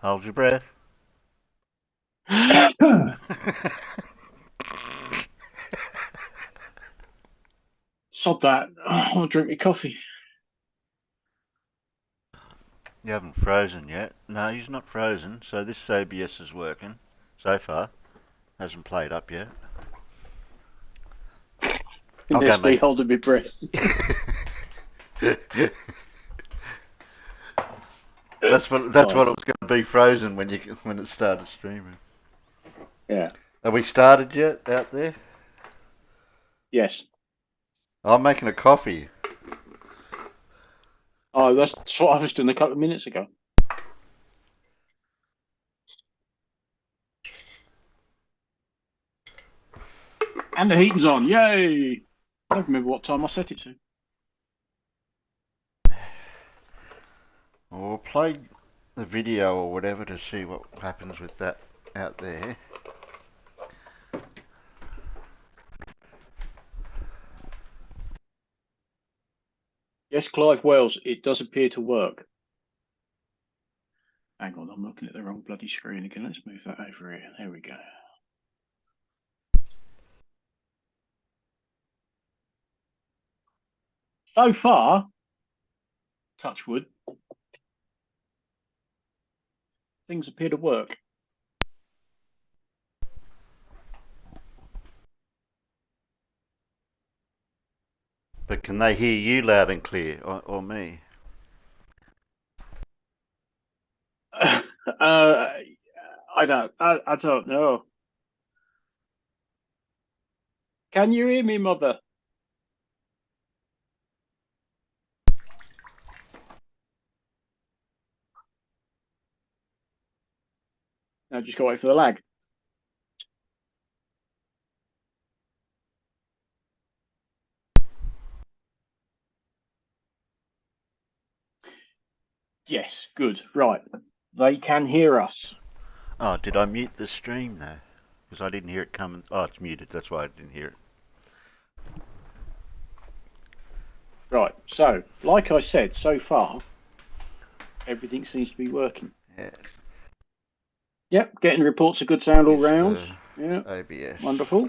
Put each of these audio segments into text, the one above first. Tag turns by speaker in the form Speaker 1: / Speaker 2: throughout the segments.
Speaker 1: Hold your breath.
Speaker 2: Sod that. I'll drink my coffee.
Speaker 1: You haven't frozen yet. No, he's not frozen. So this ABS is working so far. Hasn't played up yet. I'll go
Speaker 2: This me
Speaker 1: make.
Speaker 2: holding my breath.
Speaker 1: That's what it
Speaker 2: Nice.
Speaker 1: was going to be frozen when it started streaming.
Speaker 2: Yeah.
Speaker 1: Have we started yet out there?
Speaker 2: Yes.
Speaker 1: I'm making a coffee.
Speaker 2: Oh, that's what I was doing a couple of minutes ago. And the heating's on. Yay! I don't remember what time I set it to.
Speaker 1: We'll play the video or whatever to see what happens with that out there.
Speaker 2: Yes, Clive Wells, it does appear to work. Hang on, I'm looking at the wrong bloody screen again. Let's move that over here. There we go. So far, touch wood, things appear to work.
Speaker 1: But can they hear you loud and clear, or me?
Speaker 2: I don't know. Can you hear me, mother? No, just got to wait for the lag. Yes, good. Right. They can hear us.
Speaker 1: Oh, did I mute the stream though? Because I didn't hear it coming. Oh, it's muted. That's why I didn't hear it.
Speaker 2: Right. So, like I said, so far, everything seems to be working.
Speaker 1: Yeah.
Speaker 2: Yep, getting reports of good sound all
Speaker 1: Use
Speaker 2: round.
Speaker 1: the
Speaker 2: Yeah,
Speaker 1: ABS.
Speaker 2: wonderful.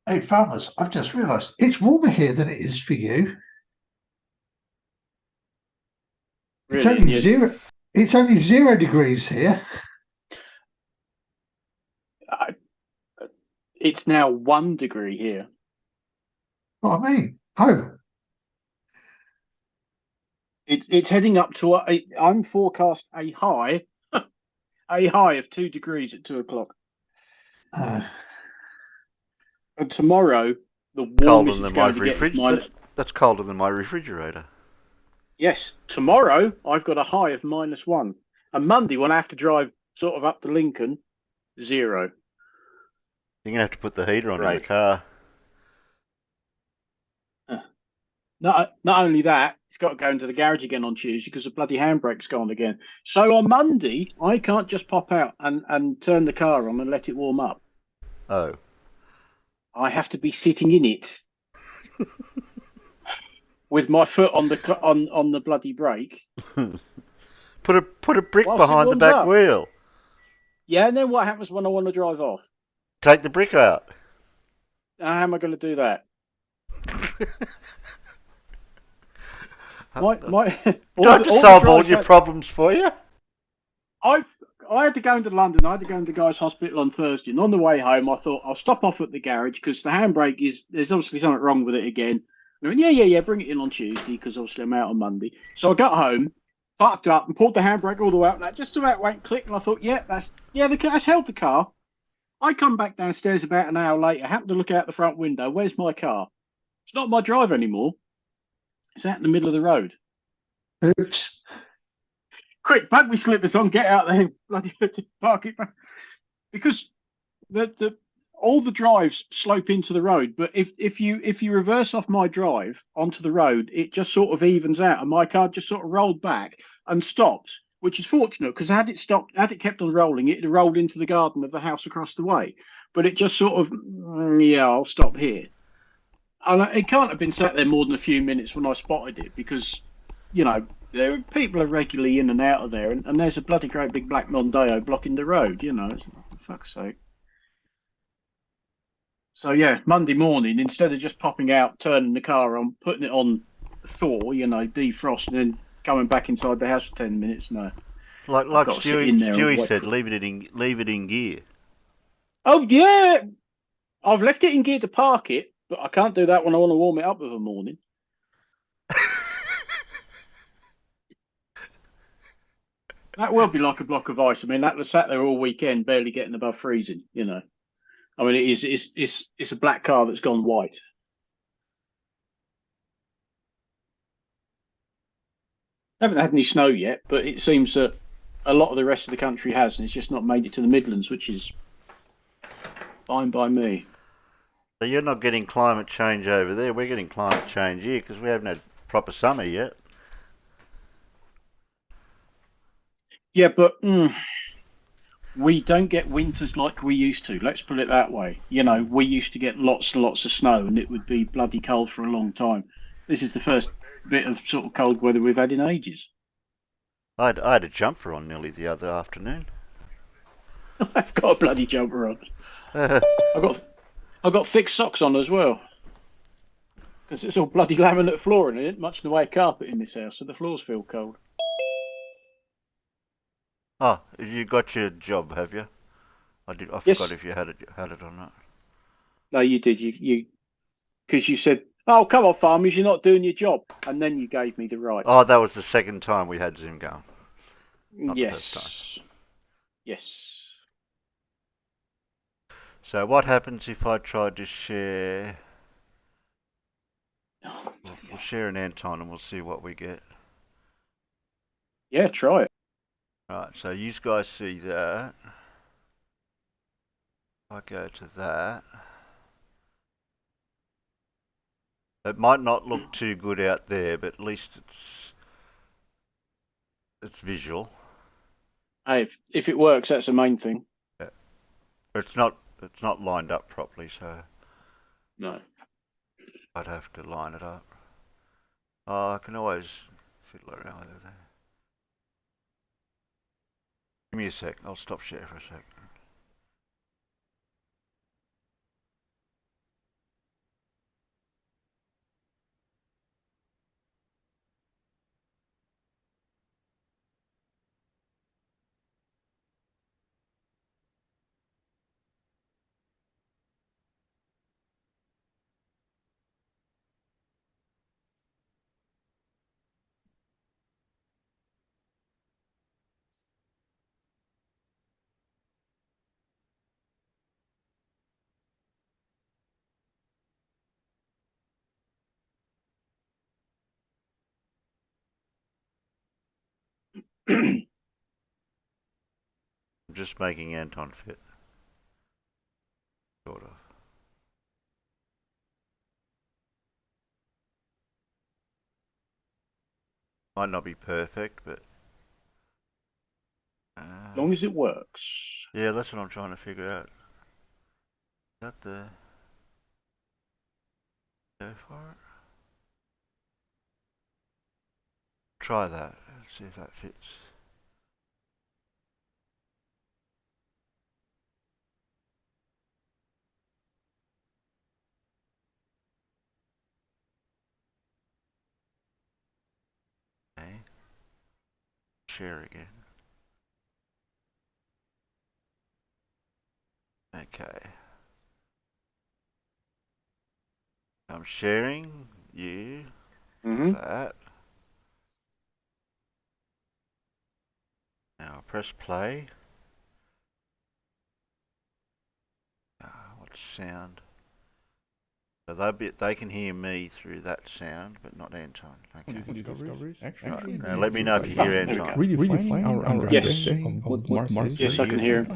Speaker 3: Hey, farmers, I've just realised it's warmer here than it is for you. It's
Speaker 2: Really,
Speaker 3: only zero. It's only 0 degrees here.
Speaker 2: it's now 1 degree here.
Speaker 3: What I mean? Oh,
Speaker 2: It's heading up to I'm forecast a high, a high of 2 degrees at 2 o'clock.
Speaker 3: uh,
Speaker 2: And tomorrow, the
Speaker 1: Colder
Speaker 2: warmest it's
Speaker 1: than my
Speaker 2: going to get is minus.
Speaker 1: That's colder than my refrigerator.
Speaker 2: Yes, tomorrow I've got a high of -1. And Monday, when I have to drive sort of up to Lincoln, 0.
Speaker 1: You're gonna have to put the heater on in the
Speaker 2: Great.
Speaker 1: car.
Speaker 2: Not only that, it's got to go into the garage again on Tuesday because the bloody handbrake's gone again. So on Monday, I can't just pop out and turn the car on and let it warm up.
Speaker 1: Oh.
Speaker 2: I have to be sitting in it with my foot on the bloody brake.
Speaker 1: put a brick
Speaker 2: Whilst it
Speaker 1: behind the
Speaker 2: warms
Speaker 1: back
Speaker 2: up.
Speaker 1: wheel.
Speaker 2: Yeah, and then what happens when I want to drive off?
Speaker 1: Take the brick out.
Speaker 2: How am I going to do that? My
Speaker 1: Do I just solve all your problems for you?
Speaker 2: I had to go into London. I had to go into Guy's Hospital on Thursday, and on the way home, I thought I'll stop off at the garage because the handbrake there's obviously something wrong with it again. And I went, yeah, bring it in on Tuesday because obviously I'm out on Monday. So I got home, parked up, and pulled the handbrake all the way up, and that just about went click. And I thought, that's held the car. I come back downstairs about an hour later, happened to look out the front window. Where's my car? It's not my drive anymore. It's out in the middle of the road.
Speaker 3: oops.
Speaker 2: Quick, put me slippers on, get out there, bloody park it back. Because all the drives slope into the road, but if you reverse off my drive onto the road, it just sort of evens out, and my car just sort of rolled back and stopped. which is fortunate because had it kept on rolling, it'd have rolled into the garden of the house across the way. But it just sort of, yeah, I'll stop here. And it can't have been sat there more than a few minutes when I spotted it because, people are regularly in and out of there, and there's a bloody great big black Mondeo blocking the road, for fuck's sake. So yeah, Monday morning, instead of just popping out, turning the car on, putting it on thaw, defrost, and then coming back inside the house for 10 minutes, no.
Speaker 1: Like
Speaker 2: I've got to sit in there and
Speaker 1: Stewie
Speaker 2: wait
Speaker 1: said,
Speaker 2: for it.
Speaker 1: leave it in gear.
Speaker 2: Oh yeah, I've left it in gear to park it, but I can't do that when I want to warm it up of a morning. That will be like a block of ice. I mean, that was sat there all weekend, barely getting above freezing. I mean, it's a black car that's gone white. Haven't had any snow yet, but it seems that a lot of the rest of the country has, and it's just not made it to the Midlands, which is fine by me.
Speaker 1: So you're not getting climate change over there. We're getting climate change here because we haven't had proper summer yet.
Speaker 2: Yeah, but we don't get winters like we used to. Let's put it that way. We used to get lots and lots of snow, and it would be bloody cold for a long time. This is the first bit of sort of cold weather we've had in ages.
Speaker 1: I had a jumper on nearly the other afternoon.
Speaker 2: I've got a bloody jumper on. I've got thick socks on as well. Because it's all bloody laminate flooring in it, much in the way of carpet in this house, so the floors feel cold.
Speaker 1: Oh, you got your job, have you? I forgot
Speaker 2: Yes.
Speaker 1: if you had it or not.
Speaker 2: No, you did. Because you said, "Oh, come on, farmers, you're not doing your job," and then you gave me the right.
Speaker 1: Oh, that was the second time we had Zoom going. Not the first time.
Speaker 2: Yes.
Speaker 1: So what happens if I try to share?
Speaker 2: Oh,
Speaker 1: We'll share an Anton and we'll see what we get.
Speaker 2: yeah, try it.
Speaker 1: Right, so you guys see that. I go to that. It might not look too good out there, but at least it's visual.
Speaker 2: Hey, if it works, that's the main thing.
Speaker 1: Yeah. It's not lined up properly, so
Speaker 2: No.
Speaker 1: I'd have to line it up. I can always fiddle around with it. Give me a sec. I'll stop share for a sec. I'm just making Anton fit. Sort of. Might not be perfect, but
Speaker 2: As long as it works.
Speaker 1: yeah, that's what I'm trying to figure out. Is that the go for it? Try that. Let's see if that fits. Okay. Share again. Okay. I'm sharing you that. Now press play. What's sound? So they can hear me through that sound, but not Anton. Okay.
Speaker 4: These discoveries actually
Speaker 1: Now let me know if you hear Anton.
Speaker 4: redefining our understanding
Speaker 2: Yes.
Speaker 4: of what Mars is.
Speaker 2: Yes, I can hear.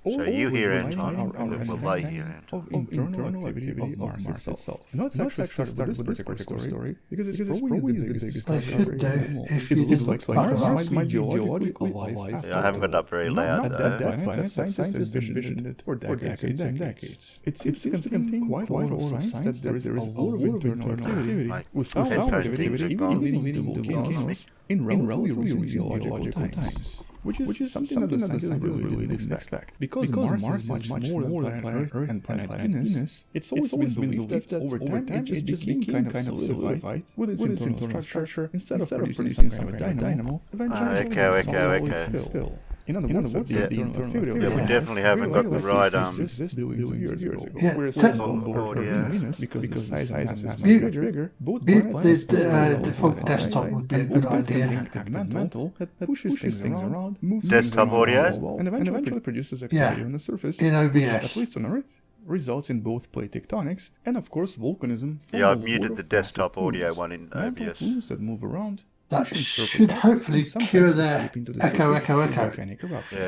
Speaker 1: So you hear Anton,
Speaker 4: our
Speaker 1: or will they
Speaker 4: understanding
Speaker 1: hear Anton?
Speaker 4: of internal activity of Mars itself. And let's actually start with this particular story because it's probably the biggest discovery of them all.
Speaker 3: If
Speaker 4: It
Speaker 3: you
Speaker 4: looks
Speaker 3: did
Speaker 4: like
Speaker 3: look
Speaker 4: Mars
Speaker 3: up,
Speaker 4: might be geologically alive.
Speaker 1: Yeah, I haven't got it up very loud
Speaker 4: Not
Speaker 1: though.
Speaker 4: that planet scientists envisioned it for decades and decades. It seems to contain quite a lot of signs that there is a lot of internal activity,
Speaker 1: Like
Speaker 4: with some
Speaker 1: headphones
Speaker 4: activity
Speaker 1: things
Speaker 4: even
Speaker 1: have
Speaker 4: leading to volcanoes in relatively recent geological times. Which is something that the scientists really didn't expect. Because Mars is much more than planet Earth and planet Venus, it's always been believed that over time it just became kind of solidified with its internal structure. Instead of producing some kind of a dynamo, eventually
Speaker 1: Echo.
Speaker 4: still. In other words, the internal activity of
Speaker 1: Yeah, we
Speaker 4: Mars
Speaker 1: definitely haven't got the right
Speaker 4: just billions of years ago.
Speaker 3: Yeah,
Speaker 4: Whereas
Speaker 3: so-
Speaker 4: on both Earth
Speaker 1: Yeah.
Speaker 4: and Venus, because the size and mass is
Speaker 3: Mute-
Speaker 4: much bigger, both
Speaker 3: mute
Speaker 4: planets
Speaker 3: the
Speaker 4: have
Speaker 3: default
Speaker 4: planet
Speaker 3: desktop
Speaker 4: side,
Speaker 3: would be a
Speaker 4: and
Speaker 3: good
Speaker 4: both contain
Speaker 3: idea.
Speaker 4: active mantle that pushes things around, moves
Speaker 1: Desktop
Speaker 4: things around
Speaker 1: audio?
Speaker 4: as well, and eventually produces activity
Speaker 3: Yeah.
Speaker 4: on the surface,
Speaker 3: In
Speaker 4: at
Speaker 3: OBS.
Speaker 4: least on Earth, results in both plate tectonics and, of course, volcanism. from
Speaker 1: Yeah,
Speaker 4: a
Speaker 1: I've
Speaker 4: lot
Speaker 1: muted
Speaker 4: of
Speaker 1: the
Speaker 4: massive
Speaker 1: desktop audio
Speaker 4: plumes.
Speaker 1: one in
Speaker 4: Mantle
Speaker 1: OBS.
Speaker 4: plumes that move around,
Speaker 3: That
Speaker 4: pushing surface
Speaker 3: should
Speaker 4: up,
Speaker 3: hopefully
Speaker 4: and sometimes
Speaker 3: cure the
Speaker 4: escape into the
Speaker 3: echo,
Speaker 4: surface
Speaker 3: echo,
Speaker 4: through
Speaker 3: echo.
Speaker 4: volcanic eruptions.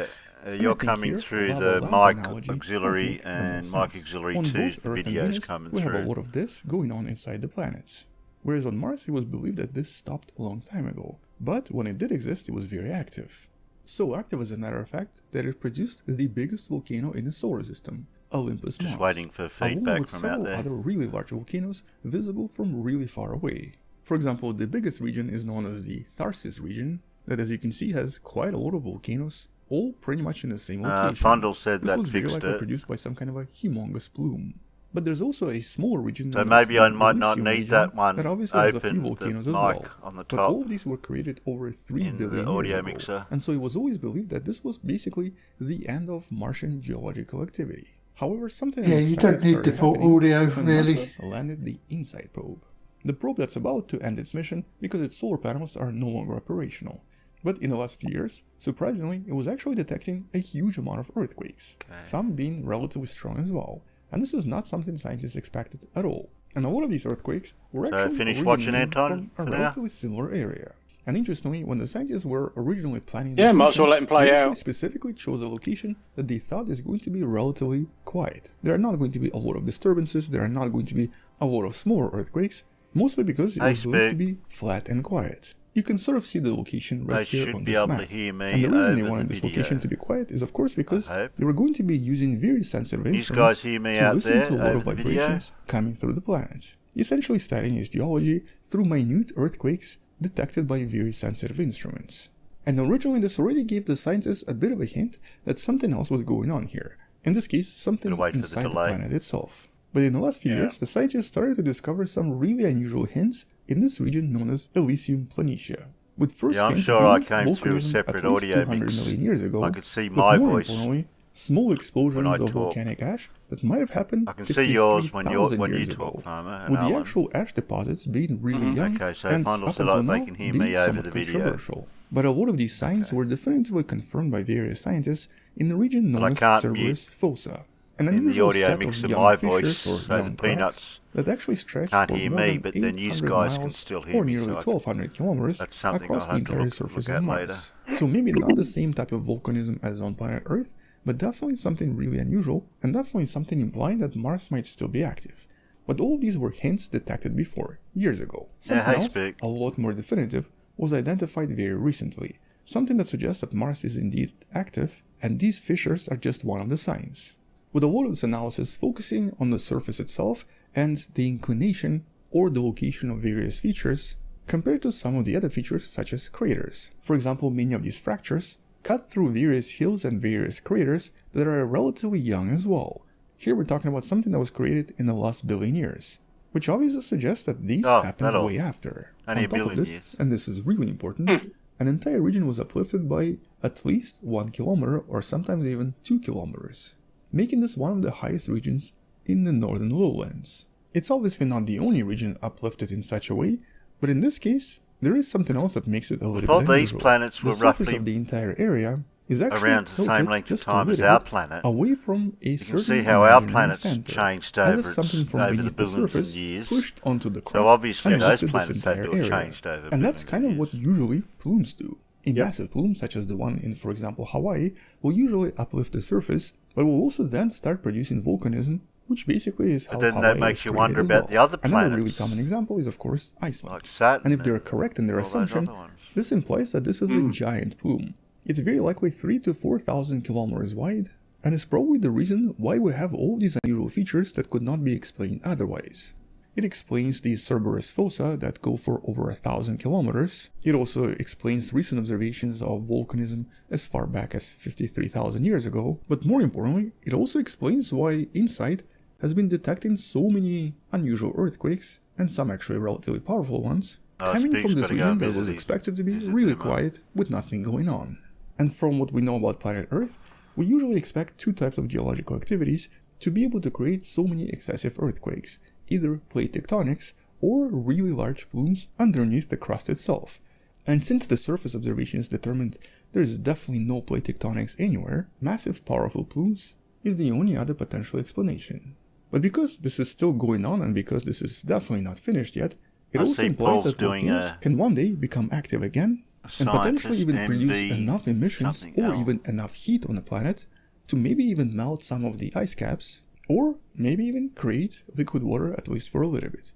Speaker 1: Yeah,
Speaker 4: And
Speaker 1: you're
Speaker 4: I think
Speaker 1: coming
Speaker 4: here,
Speaker 1: through
Speaker 4: lava
Speaker 1: the
Speaker 4: lamp
Speaker 1: mic
Speaker 4: analogy
Speaker 1: auxiliary
Speaker 4: would make the
Speaker 1: and
Speaker 4: most
Speaker 1: mic
Speaker 4: sense.
Speaker 1: auxiliary
Speaker 4: On
Speaker 1: 2's
Speaker 4: both Earth and
Speaker 1: videos
Speaker 4: Venus,
Speaker 1: coming
Speaker 4: we have a
Speaker 1: through.
Speaker 4: lot of this going on inside the planets. Whereas on Mars, it was believed that this stopped a long time ago. But when it did exist, it was very active. So active, as a matter of fact, that it produced the biggest volcano in the solar system, Olympus
Speaker 1: Just
Speaker 4: Mons,
Speaker 1: waiting for
Speaker 4: along
Speaker 1: feedback
Speaker 4: with
Speaker 1: from out
Speaker 4: several
Speaker 1: there.
Speaker 4: other really large volcanoes visible from really far away. For example, the biggest region is known as the Tharsis region, that, as you can see, has quite a lot of volcanoes, all pretty much in the same location.
Speaker 1: Fondle said
Speaker 4: This
Speaker 1: that
Speaker 4: was very
Speaker 1: fixed
Speaker 4: likely
Speaker 1: it.
Speaker 4: produced by some kind of a humongous plume. But there's also a smaller region.
Speaker 1: So
Speaker 4: known
Speaker 1: maybe
Speaker 4: as
Speaker 1: I
Speaker 4: the
Speaker 1: might not
Speaker 4: Elysium
Speaker 1: need
Speaker 4: region
Speaker 1: that one
Speaker 4: that obviously has a few
Speaker 1: open,
Speaker 4: volcanoes
Speaker 1: the
Speaker 4: as
Speaker 1: mic
Speaker 4: well.
Speaker 1: on the
Speaker 4: But
Speaker 1: top
Speaker 4: all of these were created over 3
Speaker 1: in the
Speaker 4: billion
Speaker 1: audio
Speaker 4: years ago.
Speaker 1: mixer.
Speaker 4: And so it was always believed that this was basically the end of Martian geological activity. However, something
Speaker 3: Yeah, you
Speaker 4: unexpected
Speaker 3: don't need
Speaker 4: started
Speaker 3: default
Speaker 4: happening
Speaker 3: audio,
Speaker 4: when
Speaker 3: really.
Speaker 4: NASA landed the InSight probe. The probe that's about to end its mission because its solar panels are no longer operational. But in the last few years, surprisingly, it was actually detecting a huge amount of earthquakes,
Speaker 1: Okay.
Speaker 4: some being relatively strong as well. And this is not something scientists expected at all. And a lot of these earthquakes were
Speaker 1: So
Speaker 4: actually
Speaker 1: finish watching
Speaker 4: originating
Speaker 1: Anton
Speaker 4: from a
Speaker 1: for now?
Speaker 4: relatively similar area. And interestingly, when the scientists were originally planning
Speaker 2: Yeah,
Speaker 4: this
Speaker 2: might as
Speaker 4: mission,
Speaker 2: well let him play
Speaker 4: they actually
Speaker 2: out.
Speaker 4: specifically chose a location that they thought is going to be relatively quiet. There are not going to be a lot of disturbances, there are not going to be a lot of smaller earthquakes, mostly because it
Speaker 1: Hey,
Speaker 4: was believed to
Speaker 1: Spig.
Speaker 4: be flat and quiet. You can sort of see the location right
Speaker 1: They
Speaker 4: here
Speaker 1: should
Speaker 4: on
Speaker 1: be
Speaker 4: this
Speaker 1: able
Speaker 4: map.
Speaker 1: to hear me
Speaker 4: And the reason they
Speaker 1: over
Speaker 4: wanted
Speaker 1: the
Speaker 4: this
Speaker 1: video.
Speaker 4: location to be quiet is, of course, because
Speaker 1: I hope.
Speaker 4: they were going to be using very sensitive
Speaker 1: These
Speaker 4: instruments
Speaker 1: guys hear me
Speaker 4: to
Speaker 1: out
Speaker 4: listen
Speaker 1: there
Speaker 4: to a lot of
Speaker 1: over the video?
Speaker 4: vibrations coming through the planet, essentially studying its geology through minute earthquakes detected by very sensitive instruments. And originally this already gave the scientists a bit of a hint that something else was going on here. In this case, something
Speaker 1: Gotta wait for the
Speaker 4: inside the
Speaker 1: delay.
Speaker 4: planet itself. But in the last few years, the scientists started to discover some really unusual hints in this region known as Elysium Planitia. With first
Speaker 1: Yeah, I'm
Speaker 4: hints
Speaker 1: sure I
Speaker 4: being
Speaker 1: came through a
Speaker 4: volcanism
Speaker 1: separate
Speaker 4: at least
Speaker 1: audio
Speaker 4: 200
Speaker 1: mix.
Speaker 4: million years ago,
Speaker 1: I could see
Speaker 4: but
Speaker 1: my
Speaker 4: more
Speaker 1: voice
Speaker 4: importantly, small explosions
Speaker 1: when I
Speaker 4: of
Speaker 1: talk.
Speaker 4: volcanic ash that might have happened
Speaker 1: I can see yours when you
Speaker 4: 53,000 years
Speaker 1: talk,
Speaker 4: ago,
Speaker 1: Palmer and
Speaker 4: with the
Speaker 1: Alan.
Speaker 4: actual ash deposits being really young
Speaker 1: Okay, so
Speaker 4: and
Speaker 1: Fondle
Speaker 4: up
Speaker 1: said
Speaker 4: until
Speaker 1: they
Speaker 4: now
Speaker 1: can hear
Speaker 4: being
Speaker 1: me over
Speaker 4: somewhat
Speaker 1: the video.
Speaker 4: controversial. But a lot of these signs were definitively confirmed by various scientists in the region known
Speaker 1: I
Speaker 4: as
Speaker 1: can't
Speaker 4: Cerberus fossa, an
Speaker 1: in the
Speaker 4: unusual
Speaker 1: audio
Speaker 4: set
Speaker 1: mix
Speaker 4: of
Speaker 1: of
Speaker 4: young
Speaker 1: my
Speaker 4: fissures
Speaker 1: voice,
Speaker 4: or
Speaker 1: so the
Speaker 4: young cracks
Speaker 1: peanuts
Speaker 4: that actually stretch
Speaker 1: can't
Speaker 4: for
Speaker 1: hear
Speaker 4: more
Speaker 1: me,
Speaker 4: than
Speaker 1: but then you
Speaker 4: 800
Speaker 1: guys can
Speaker 4: miles
Speaker 1: still hear
Speaker 4: or
Speaker 1: me,
Speaker 4: nearly
Speaker 1: so I can-
Speaker 4: 1,200 kilometers
Speaker 1: That's something
Speaker 4: across
Speaker 1: I'll
Speaker 4: the
Speaker 1: have to
Speaker 4: entire
Speaker 1: look
Speaker 4: surface
Speaker 1: at
Speaker 4: of
Speaker 1: later.
Speaker 4: Mars. So maybe not the same type of volcanism as on planet Earth, but definitely something really unusual, and definitely something implying that Mars might still be active. But all of these were hints detected before, years ago. Something
Speaker 1: hey,
Speaker 4: else,
Speaker 1: Spig.
Speaker 4: a lot more definitive, was identified very recently, something that suggests that Mars is indeed active, and these fissures are just one of the signs. With a lot of this analysis focusing on the surface itself and the inclination or the location of various features, compared to some of the other features such as craters. For example, many of these fractures cut through various hills and various craters that are relatively young as well. Here we're talking about something that was created in the last billion years, which obviously suggests that these
Speaker 1: Oh,
Speaker 4: happened
Speaker 1: that'll-
Speaker 4: way after.
Speaker 1: only
Speaker 4: On
Speaker 1: a
Speaker 4: top of
Speaker 1: billion
Speaker 4: this,
Speaker 1: years.
Speaker 4: and this is really important, an entire region was uplifted by at least 1 kilometer or sometimes even 2 kilometers, making this one of the highest regions in the northern lowlands. It's obviously not the only region uplifted in such a way, but in this case, there is something else that makes it a little
Speaker 1: Thought
Speaker 4: bit
Speaker 1: these
Speaker 4: unusual.
Speaker 1: planets
Speaker 4: The
Speaker 1: were
Speaker 4: surface
Speaker 1: roughly
Speaker 4: of the entire area is actually
Speaker 1: around the same
Speaker 4: tilted
Speaker 1: length of
Speaker 4: just a
Speaker 1: time as
Speaker 4: little
Speaker 1: our
Speaker 4: bit
Speaker 1: planet.
Speaker 4: away from a
Speaker 1: You can
Speaker 4: certain
Speaker 1: see how our
Speaker 4: imaginary
Speaker 1: planet's
Speaker 4: center,
Speaker 1: changed
Speaker 4: as
Speaker 1: over
Speaker 4: if something from
Speaker 1: over the
Speaker 4: beneath the
Speaker 1: billions of
Speaker 4: surface
Speaker 1: years.
Speaker 4: pushed onto the
Speaker 1: So
Speaker 4: crust
Speaker 1: obviously
Speaker 4: and
Speaker 1: those
Speaker 4: lifted this
Speaker 1: planets had
Speaker 4: entire
Speaker 1: to have
Speaker 4: area.
Speaker 1: changed over
Speaker 4: And that's
Speaker 1: billions
Speaker 4: kind of what
Speaker 1: years.
Speaker 4: usually plumes do. A
Speaker 2: Yep.
Speaker 4: massive plume, such as the one in, for example, Hawaii, will usually uplift the surface, but will also then start producing volcanism, which basically is how
Speaker 1: But then
Speaker 4: Hawaii
Speaker 1: that makes
Speaker 4: was
Speaker 1: you
Speaker 4: created
Speaker 1: wonder
Speaker 4: as
Speaker 1: about
Speaker 4: well.
Speaker 1: the other
Speaker 4: Another
Speaker 1: planets,
Speaker 4: really common example is, of course, Iceland.
Speaker 1: like Saturn.
Speaker 4: And if they're correct in their
Speaker 1: all those
Speaker 4: assumption,
Speaker 1: other ones.
Speaker 4: this implies that this is a giant plume. It's very likely 3,000 to 4,000 kilometers wide, and is probably the reason why we have all these unusual features that could not be explained otherwise. It explains the Cerberus fossa that go for over 1,000 kilometers. It also explains recent observations of volcanism as far back as 53,000 years ago. But more importantly, it also explains why InSight has been detecting so many unusual earthquakes, and some actually relatively powerful ones, coming
Speaker 1: Steve's
Speaker 4: from this
Speaker 1: gotta go
Speaker 4: region
Speaker 1: and
Speaker 4: that
Speaker 1: visit
Speaker 4: was
Speaker 1: these-
Speaker 4: expected to be
Speaker 1: visit
Speaker 4: really
Speaker 1: them,
Speaker 4: quiet with nothing going on. And from what we know about planet Earth, we usually expect two types of geological activities to be able to create so many excessive earthquakes, either plate tectonics or really large plumes underneath the crust itself. And since the surface observations determined there is definitely no plate tectonics anywhere, massive powerful plumes is the only other potential explanation. But because this is still going on and because this is definitely not finished yet, it
Speaker 1: I
Speaker 4: also
Speaker 1: see
Speaker 4: implies
Speaker 1: Paul's
Speaker 4: that
Speaker 1: doing
Speaker 4: volcanoes can one day become active again and potentially
Speaker 1: Scientist
Speaker 4: even produce
Speaker 1: MB
Speaker 4: enough emissions
Speaker 1: something
Speaker 4: or
Speaker 1: else.
Speaker 4: even enough heat on the planet to maybe even melt some of the ice caps, or maybe even create liquid water at least for a little bit.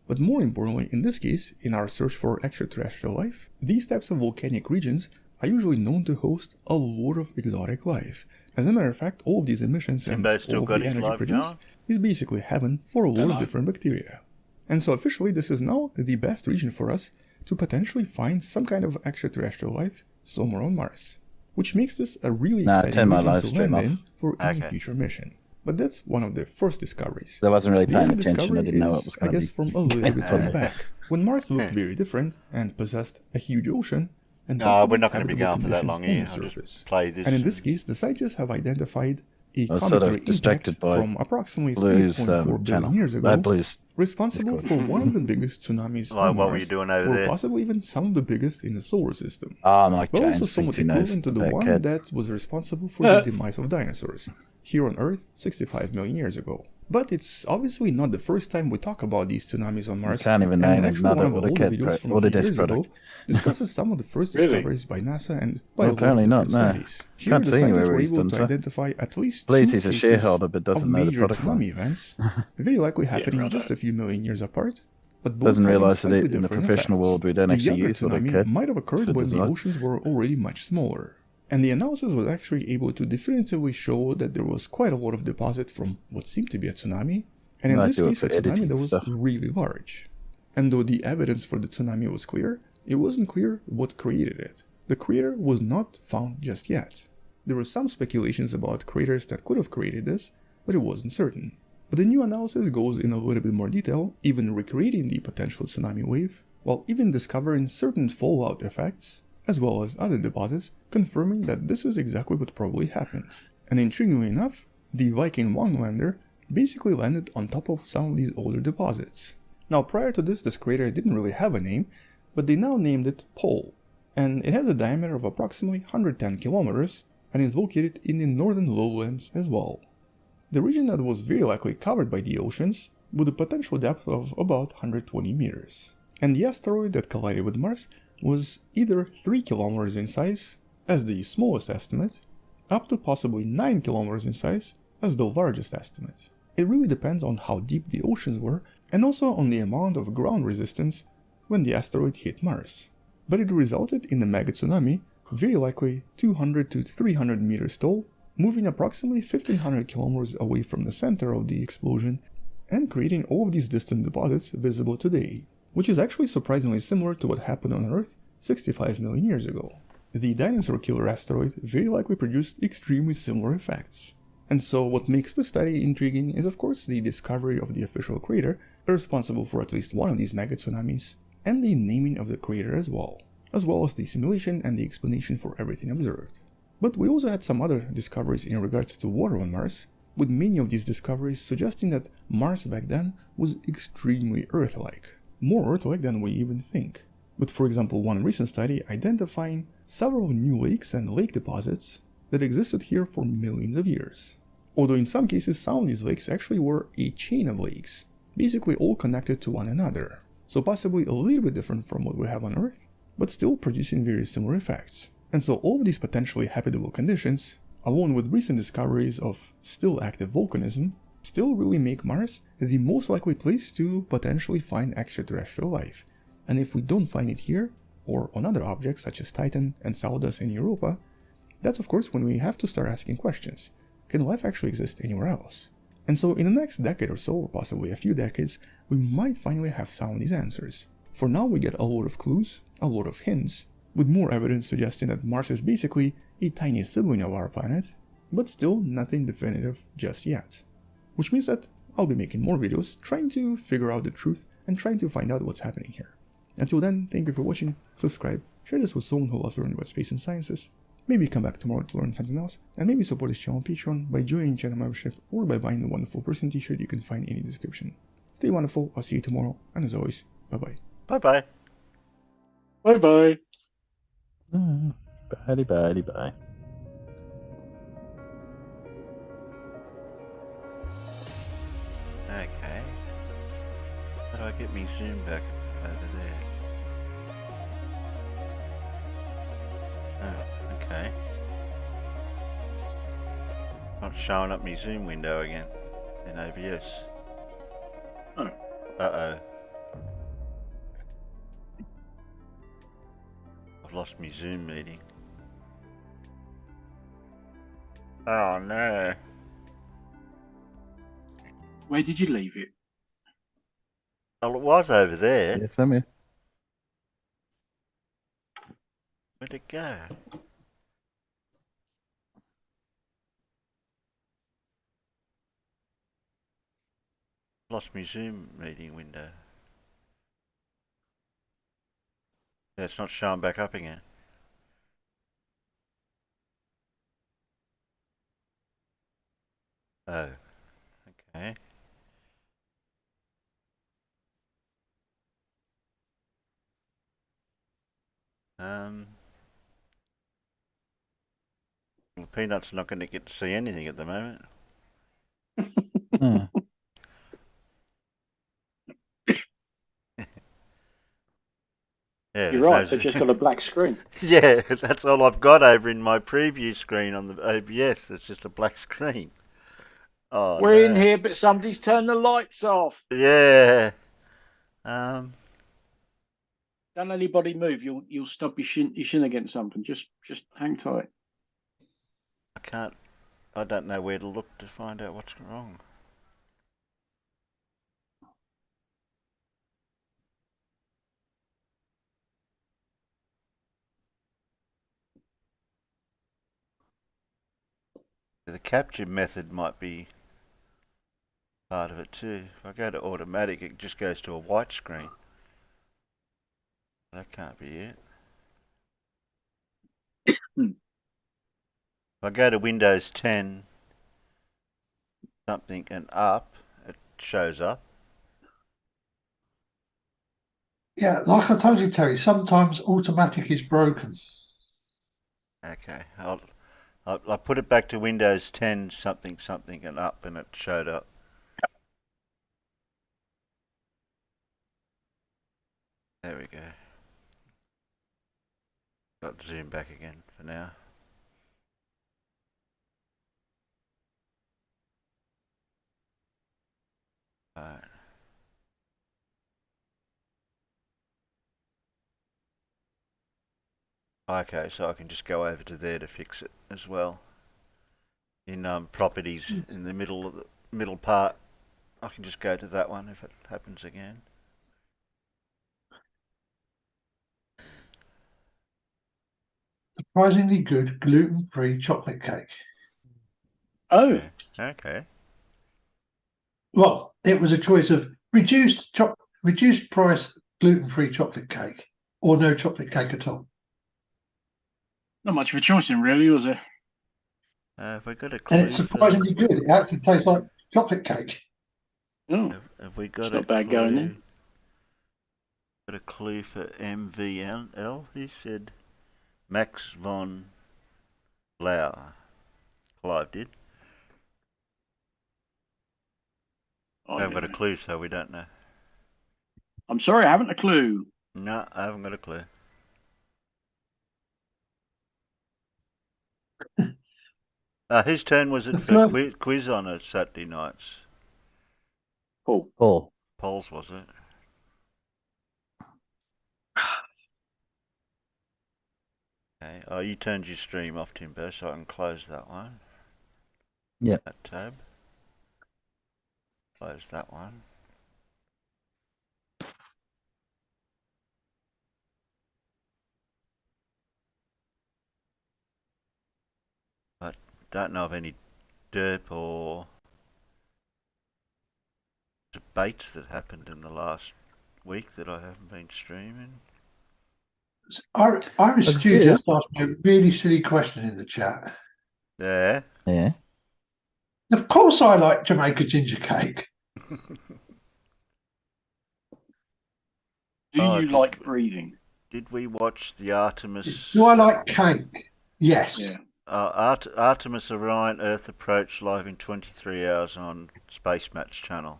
Speaker 4: But more importantly, in this case, in our search for extraterrestrial life, these types of volcanic regions are usually known to host a lot of exotic life. As a matter of fact, all of these emissions and
Speaker 1: Simba still
Speaker 4: all of
Speaker 1: got
Speaker 4: the
Speaker 1: his
Speaker 4: energy
Speaker 1: life
Speaker 4: produced
Speaker 1: going?
Speaker 4: is basically heaven for a lot of
Speaker 2: Hello.
Speaker 4: different bacteria. And so officially this is now the best region for us to potentially find some kind of extraterrestrial life somewhere on Mars. Which makes this a really
Speaker 5: Nah,
Speaker 4: exciting
Speaker 5: turn my
Speaker 4: region
Speaker 5: live
Speaker 4: to
Speaker 5: stream
Speaker 4: land
Speaker 5: off.
Speaker 4: in for any
Speaker 1: Okay.
Speaker 4: future mission. But that's one of the first discoveries.
Speaker 5: I wasn't really
Speaker 4: The
Speaker 5: paying
Speaker 4: other
Speaker 5: attention. I
Speaker 4: discovery
Speaker 5: didn't know it
Speaker 4: is,
Speaker 5: was
Speaker 4: I
Speaker 5: going to
Speaker 4: guess,
Speaker 5: be.
Speaker 4: from a little bit
Speaker 5: Funny.
Speaker 4: back, when Mars looked very different and possessed a huge ocean and
Speaker 1: No,
Speaker 4: possibly
Speaker 1: we're not going to be
Speaker 4: habitable
Speaker 1: going for that
Speaker 4: conditions
Speaker 1: long
Speaker 4: on
Speaker 1: here.
Speaker 4: the
Speaker 1: I'll
Speaker 4: surface.
Speaker 1: just play this.
Speaker 4: And in this case, the scientists have identified a
Speaker 5: I was sort of
Speaker 4: cometary
Speaker 5: distracted
Speaker 4: impact
Speaker 5: by
Speaker 4: from approximately
Speaker 5: Blue's
Speaker 4: 3.4 billion
Speaker 5: channel.
Speaker 4: years ago,
Speaker 5: Blue's.
Speaker 4: responsible for one of the biggest tsunamis
Speaker 1: Like,
Speaker 4: on
Speaker 1: what were
Speaker 4: Mars,
Speaker 1: you doing over
Speaker 4: or
Speaker 1: there?
Speaker 4: possibly even some of the biggest in the solar system.
Speaker 5: Ah, Mike
Speaker 4: But also
Speaker 5: Jones
Speaker 4: somewhat
Speaker 5: thinks he knows
Speaker 4: equivalent to the
Speaker 5: that
Speaker 4: one
Speaker 5: kid.
Speaker 4: that was responsible for the demise of dinosaurs, here on Earth 65 million years ago. But it's obviously not the first time we talk about these tsunamis on Mars,
Speaker 5: can't even
Speaker 4: and
Speaker 5: name
Speaker 4: actually one
Speaker 5: another
Speaker 4: of the older
Speaker 5: AutoCAD
Speaker 4: videos from a
Speaker 5: Autodesk
Speaker 4: few years ago
Speaker 5: product.
Speaker 4: discusses some of the first
Speaker 2: Really?
Speaker 4: discoveries by NASA and by
Speaker 5: Well,
Speaker 4: a lot of
Speaker 5: apparently not,
Speaker 4: different
Speaker 5: no.
Speaker 4: studies. Here
Speaker 5: Can't
Speaker 4: the
Speaker 5: see
Speaker 4: scientists
Speaker 5: where
Speaker 4: were
Speaker 5: he's
Speaker 4: able
Speaker 5: done
Speaker 4: to
Speaker 5: so.
Speaker 4: identify at least
Speaker 5: Please,
Speaker 4: two
Speaker 5: he's a
Speaker 4: cases
Speaker 5: shareholder but doesn't
Speaker 4: of
Speaker 5: know the
Speaker 4: major
Speaker 5: product line.
Speaker 4: tsunami events, very likely happening
Speaker 2: brother.
Speaker 4: just a few million years apart, but both
Speaker 5: Doesn't
Speaker 4: having
Speaker 5: realise that
Speaker 4: slightly
Speaker 5: in the
Speaker 4: different
Speaker 5: professional
Speaker 4: effects.
Speaker 5: world we don't
Speaker 4: The
Speaker 5: actually
Speaker 4: younger
Speaker 5: use
Speaker 4: tsunami
Speaker 5: AutoCAD
Speaker 4: might have occurred
Speaker 5: for
Speaker 4: when the
Speaker 5: design.
Speaker 4: oceans were already much smaller, and the analysis was actually able to definitively show that there was quite a lot of deposit from what seemed to be a tsunami, and in
Speaker 5: I
Speaker 4: this
Speaker 5: do it
Speaker 4: case a
Speaker 5: for
Speaker 4: tsunami
Speaker 5: editing
Speaker 4: that was
Speaker 5: stuff.
Speaker 4: really large. And though the evidence for the tsunami was clear, it wasn't clear what created it. The crater was not found just yet. There were some speculations about craters that could have created this, but it wasn't certain. But the new analysis goes in a little bit more detail, even recreating the potential tsunami wave, while even discovering certain fallout effects, as well as other deposits, confirming that this is exactly what probably happened. And intriguingly enough, the Viking 1 lander basically landed on top of some of these older deposits. Now prior to this crater didn't really have a name, but they now named it Pole, and it has a diameter of approximately 110 kilometers and is located in the northern lowlands as well. The region that was very likely covered by the oceans, with a potential depth of about 120 meters. And the asteroid that collided with Mars was either 3 kilometers in size, as the smallest estimate, up to possibly 9 kilometers in size, as the largest estimate. It really depends on how deep the oceans were, and also on the amount of ground resistance when the asteroid hit Mars. But it resulted in a mega tsunami, very likely 200 to 300 meters tall, moving approximately 1500 kilometers away from the center of the explosion, and creating all of these distant deposits visible today, which is actually surprisingly similar to what happened on Earth 65 million years ago. The dinosaur killer asteroid very likely produced extremely similar effects. And so what makes the study intriguing is of course the discovery of the official crater, responsible for at least one of these mega tsunamis, and the naming of the crater as well as the simulation and the explanation for everything observed. But we also had some other discoveries in regards to water on Mars, with many of these discoveries suggesting that Mars back then was extremely Earth-like, more Earth-like than we even think. With for example one recent study identifying several new lakes and lake deposits that existed here for millions of years. Although in some cases some of these lakes actually were a chain of lakes, basically all connected to one another, so possibly a little bit different from what we have on Earth, but still producing very similar effects. And so all of these potentially habitable conditions, along with recent discoveries of still active volcanism, still really make Mars the most likely place to potentially find extraterrestrial life. And if we don't find it here, or on other objects such as Titan and Enceladus in Europa, that's of course when we have to start asking questions. Can life actually exist anywhere else? And so in the next decade or so, or possibly a few decades, we might finally have some of these answers. For now we get a lot of clues, a lot of hints, with more evidence suggesting that Mars is basically a tiny sibling of our planet, but still nothing definitive just yet. Which means that I'll be making more videos trying to figure out the truth and trying to find out what's happening here. Until then, thank you for watching, subscribe, share this with someone who loves learning about space and sciences, maybe come back tomorrow to learn something else, and maybe support this channel on Patreon by joining channel membership or by buying the Wonderful Person t-shirt you can find in the description. Stay wonderful, I'll see you tomorrow, and as always, bye bye.
Speaker 1: Bye bye.
Speaker 2: Bye bye.
Speaker 5: Bye bye bye.
Speaker 1: Okay. How do I get me zoom back over there? Oh, okay. Not showing up my zoom window again in OBS.
Speaker 2: Oh.
Speaker 1: Uh-oh. I've lost my Zoom meeting. Oh no.
Speaker 2: Where did you leave it?
Speaker 1: Well, it was over there.
Speaker 5: Yes, I'm here.
Speaker 1: Where'd it go? Lost my Zoom meeting window. Yeah, it's not showing back up again. Oh, okay. Well, Peanut's not going to get to see anything at the moment.
Speaker 5: Hmm.
Speaker 1: Yeah,
Speaker 2: You're
Speaker 1: there's
Speaker 2: right,
Speaker 1: no
Speaker 2: they've just got a black screen.
Speaker 1: Yeah, that's all I've got over in my preview screen on the OBS. It's just a black screen. Oh,
Speaker 2: We're in
Speaker 1: no.
Speaker 2: here, but somebody's turned the lights off.
Speaker 1: Yeah.
Speaker 2: Don't let anybody move. You'll stub your shin against something. Just hang tight.
Speaker 1: I don't know where to look to find out what's wrong. The capture method might be part of it too. If I go to automatic, it just goes to a white screen. That can't be it. If I go to Windows 10 something and up, it shows up.
Speaker 3: Yeah, like I told you, Terry, sometimes automatic is broken.
Speaker 1: Okay, I put it back to Windows 10 something something and up, and it showed up. There we go. Got zoom back again for now. Alright. Okay, so I can just go over to there to fix it as well. In properties, in the middle part, I can just go to that one if it happens again.
Speaker 3: Surprisingly good gluten-free chocolate cake.
Speaker 2: Oh,
Speaker 1: Okay.
Speaker 3: Well, it was a choice of reduced price gluten-free chocolate cake or no chocolate cake at all.
Speaker 2: not much of a choice in really, was there?
Speaker 1: Have we got a clue?
Speaker 3: And it's surprisingly good. It actually tastes like chocolate cake.
Speaker 2: Oh,
Speaker 1: Have we got
Speaker 2: it's
Speaker 1: a
Speaker 2: not bad
Speaker 1: clue?
Speaker 2: going then.
Speaker 1: Got a clue for MVL? He said Max von Lauer. Clive did.
Speaker 2: I
Speaker 1: I haven't got a
Speaker 2: don't know.
Speaker 1: clue, so we don't know.
Speaker 2: I'm sorry, I haven't a clue.
Speaker 1: No, I haven't got a clue. Whose turn was it
Speaker 3: The
Speaker 1: for
Speaker 3: club-
Speaker 1: quiz on a Saturday nights?
Speaker 2: Paul.
Speaker 5: Paul.
Speaker 1: Paul's, was it? Okay. Oh, you turned your stream off, Timbo, so I can close that one.
Speaker 5: Yep.
Speaker 1: That tab. Close that one. But don't know of any derp or debates that happened in the last week that I haven't been streaming.
Speaker 3: Irish
Speaker 5: Okay,
Speaker 3: Stew
Speaker 5: yeah.
Speaker 3: just asked me a really silly question in the chat.
Speaker 1: Yeah.
Speaker 5: Yeah.
Speaker 3: Of course, I like Jamaica ginger cake.
Speaker 2: Do
Speaker 1: Oh,
Speaker 2: you
Speaker 1: did
Speaker 2: like
Speaker 1: we-
Speaker 2: breathing?
Speaker 1: Did we watch the Artemis?
Speaker 3: Do I like cake? Yes.
Speaker 2: Yeah.
Speaker 1: Artemis Orion Earth approach live in 23 hours on Space Match channel.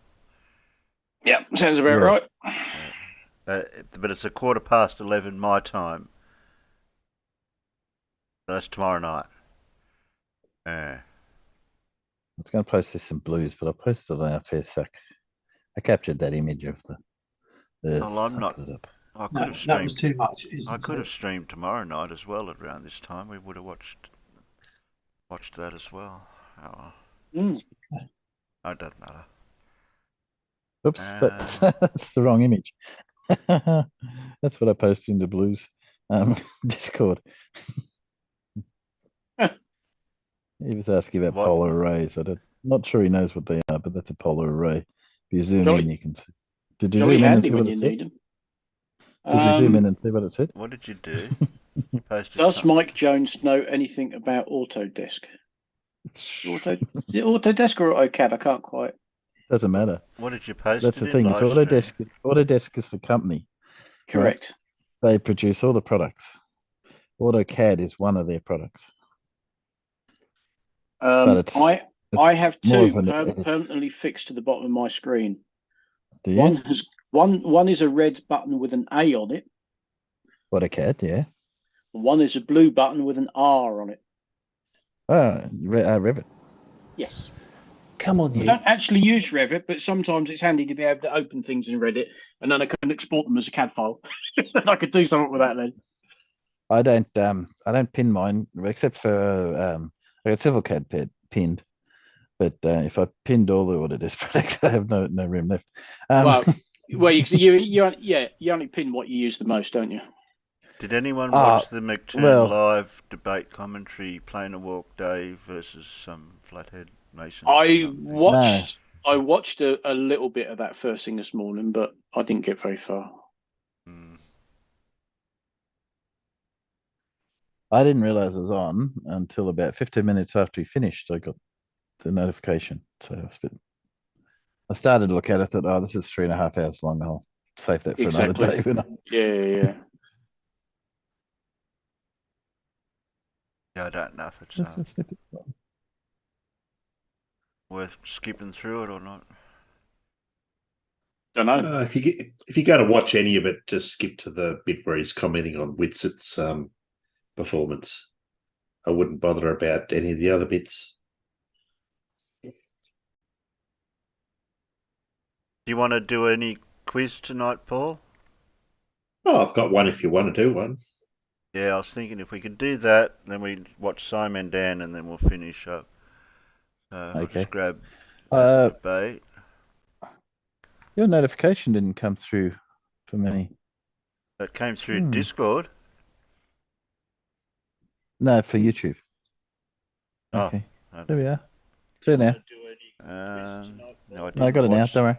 Speaker 2: Yeah, sounds about
Speaker 5: Yeah.
Speaker 2: right.
Speaker 1: But it's 11:15 my time. That's tomorrow night.
Speaker 5: I was going to post this in blues, but I posted it on our Facebook. I captured that image of the Earth.
Speaker 1: Well, I'm
Speaker 5: I
Speaker 1: not-
Speaker 5: put it up.
Speaker 1: I could
Speaker 3: No,
Speaker 1: have
Speaker 3: that was
Speaker 1: streamed.
Speaker 3: too much.
Speaker 1: I
Speaker 3: Isn't
Speaker 1: could have
Speaker 3: it?
Speaker 1: streamed tomorrow night as well at around this time. We would have watched that as well. Oh,
Speaker 2: Mm.
Speaker 1: it doesn't matter.
Speaker 5: Oops, that's the wrong image. That's what I posted in the blues Discord. He was asking about
Speaker 1: What-
Speaker 5: polar arrays. Not sure he knows what they are, but that's a polar array. If you zoom
Speaker 2: Jolly-
Speaker 5: in, you can see. Did you
Speaker 2: Jolly
Speaker 5: zoom in and
Speaker 2: handy
Speaker 5: see
Speaker 2: when
Speaker 5: what
Speaker 2: you
Speaker 5: it said?
Speaker 2: need them.
Speaker 5: Did you zoom in and see what it said?
Speaker 1: What did you do? You posted
Speaker 2: Does
Speaker 1: something.
Speaker 2: Mike Jones know anything about Autodesk? Is it Autodesk or AutoCAD? I can't quite.
Speaker 5: Doesn't matter.
Speaker 1: What did you post?
Speaker 5: That's
Speaker 1: it
Speaker 5: the
Speaker 1: in
Speaker 5: thing. It's
Speaker 1: live stream?
Speaker 5: Autodesk is the company.
Speaker 2: Correct.
Speaker 5: They produce all the products. AutoCAD is one of their products. But it's
Speaker 2: I have
Speaker 5: more
Speaker 2: two
Speaker 5: of an-
Speaker 2: permanently fixed to the bottom of my screen.
Speaker 5: Do you?
Speaker 2: One is a red button with an A on it.
Speaker 5: AutoCAD, yeah.
Speaker 2: One is a blue button with an R on it.
Speaker 5: Oh, Revit.
Speaker 2: Yes.
Speaker 6: Come on,
Speaker 2: I
Speaker 6: you.
Speaker 2: don't actually use Revit, but sometimes it's handy to be able to open things in Reddit, and then I can export them as a CAD file. And I could do something with that then.
Speaker 5: I don't pin mine except for I got CivilCAD pinned, but if I pinned all the Autodesk products, I have no room left.
Speaker 2: Well, you only pin what you use the most, don't you?
Speaker 1: Did anyone watch the McTurn
Speaker 5: well-
Speaker 1: live debate commentary, Planar Walk Dave versus some Flathead Mason?
Speaker 2: I watched a little bit of that first thing this morning, but I didn't get very far.
Speaker 5: I didn't realize it was on until about 15 minutes after he finished. I got the notification, so I started to look at it. Thought, oh, this is 3.5 hours long. I'll save that for
Speaker 2: Exactly.
Speaker 5: another day. When
Speaker 2: Yeah.
Speaker 1: Yeah, I don't know if it's
Speaker 5: That's a snippet.
Speaker 1: worth skipping through it or not.
Speaker 2: Don't know.
Speaker 7: If you're going to watch any of it, just skip to the bit where he's commenting on Witsett's performance. I wouldn't bother about any of the other bits.
Speaker 1: Do you want to do any quiz tonight, Paul?
Speaker 7: Oh, I've got one if you want to do one.
Speaker 1: Yeah, I was thinking if we could do that, then we watch Simon Dan and then we'll finish up. So I'll
Speaker 5: Okay.
Speaker 1: just grab
Speaker 5: Uh,
Speaker 1: debate.
Speaker 5: Your notification didn't come through for me.
Speaker 1: That came through Discord.
Speaker 5: No, for YouTube.
Speaker 1: Oh,
Speaker 5: Okay,
Speaker 1: I
Speaker 5: there we are. See you now.
Speaker 1: No,
Speaker 5: I got it now. Don't worry.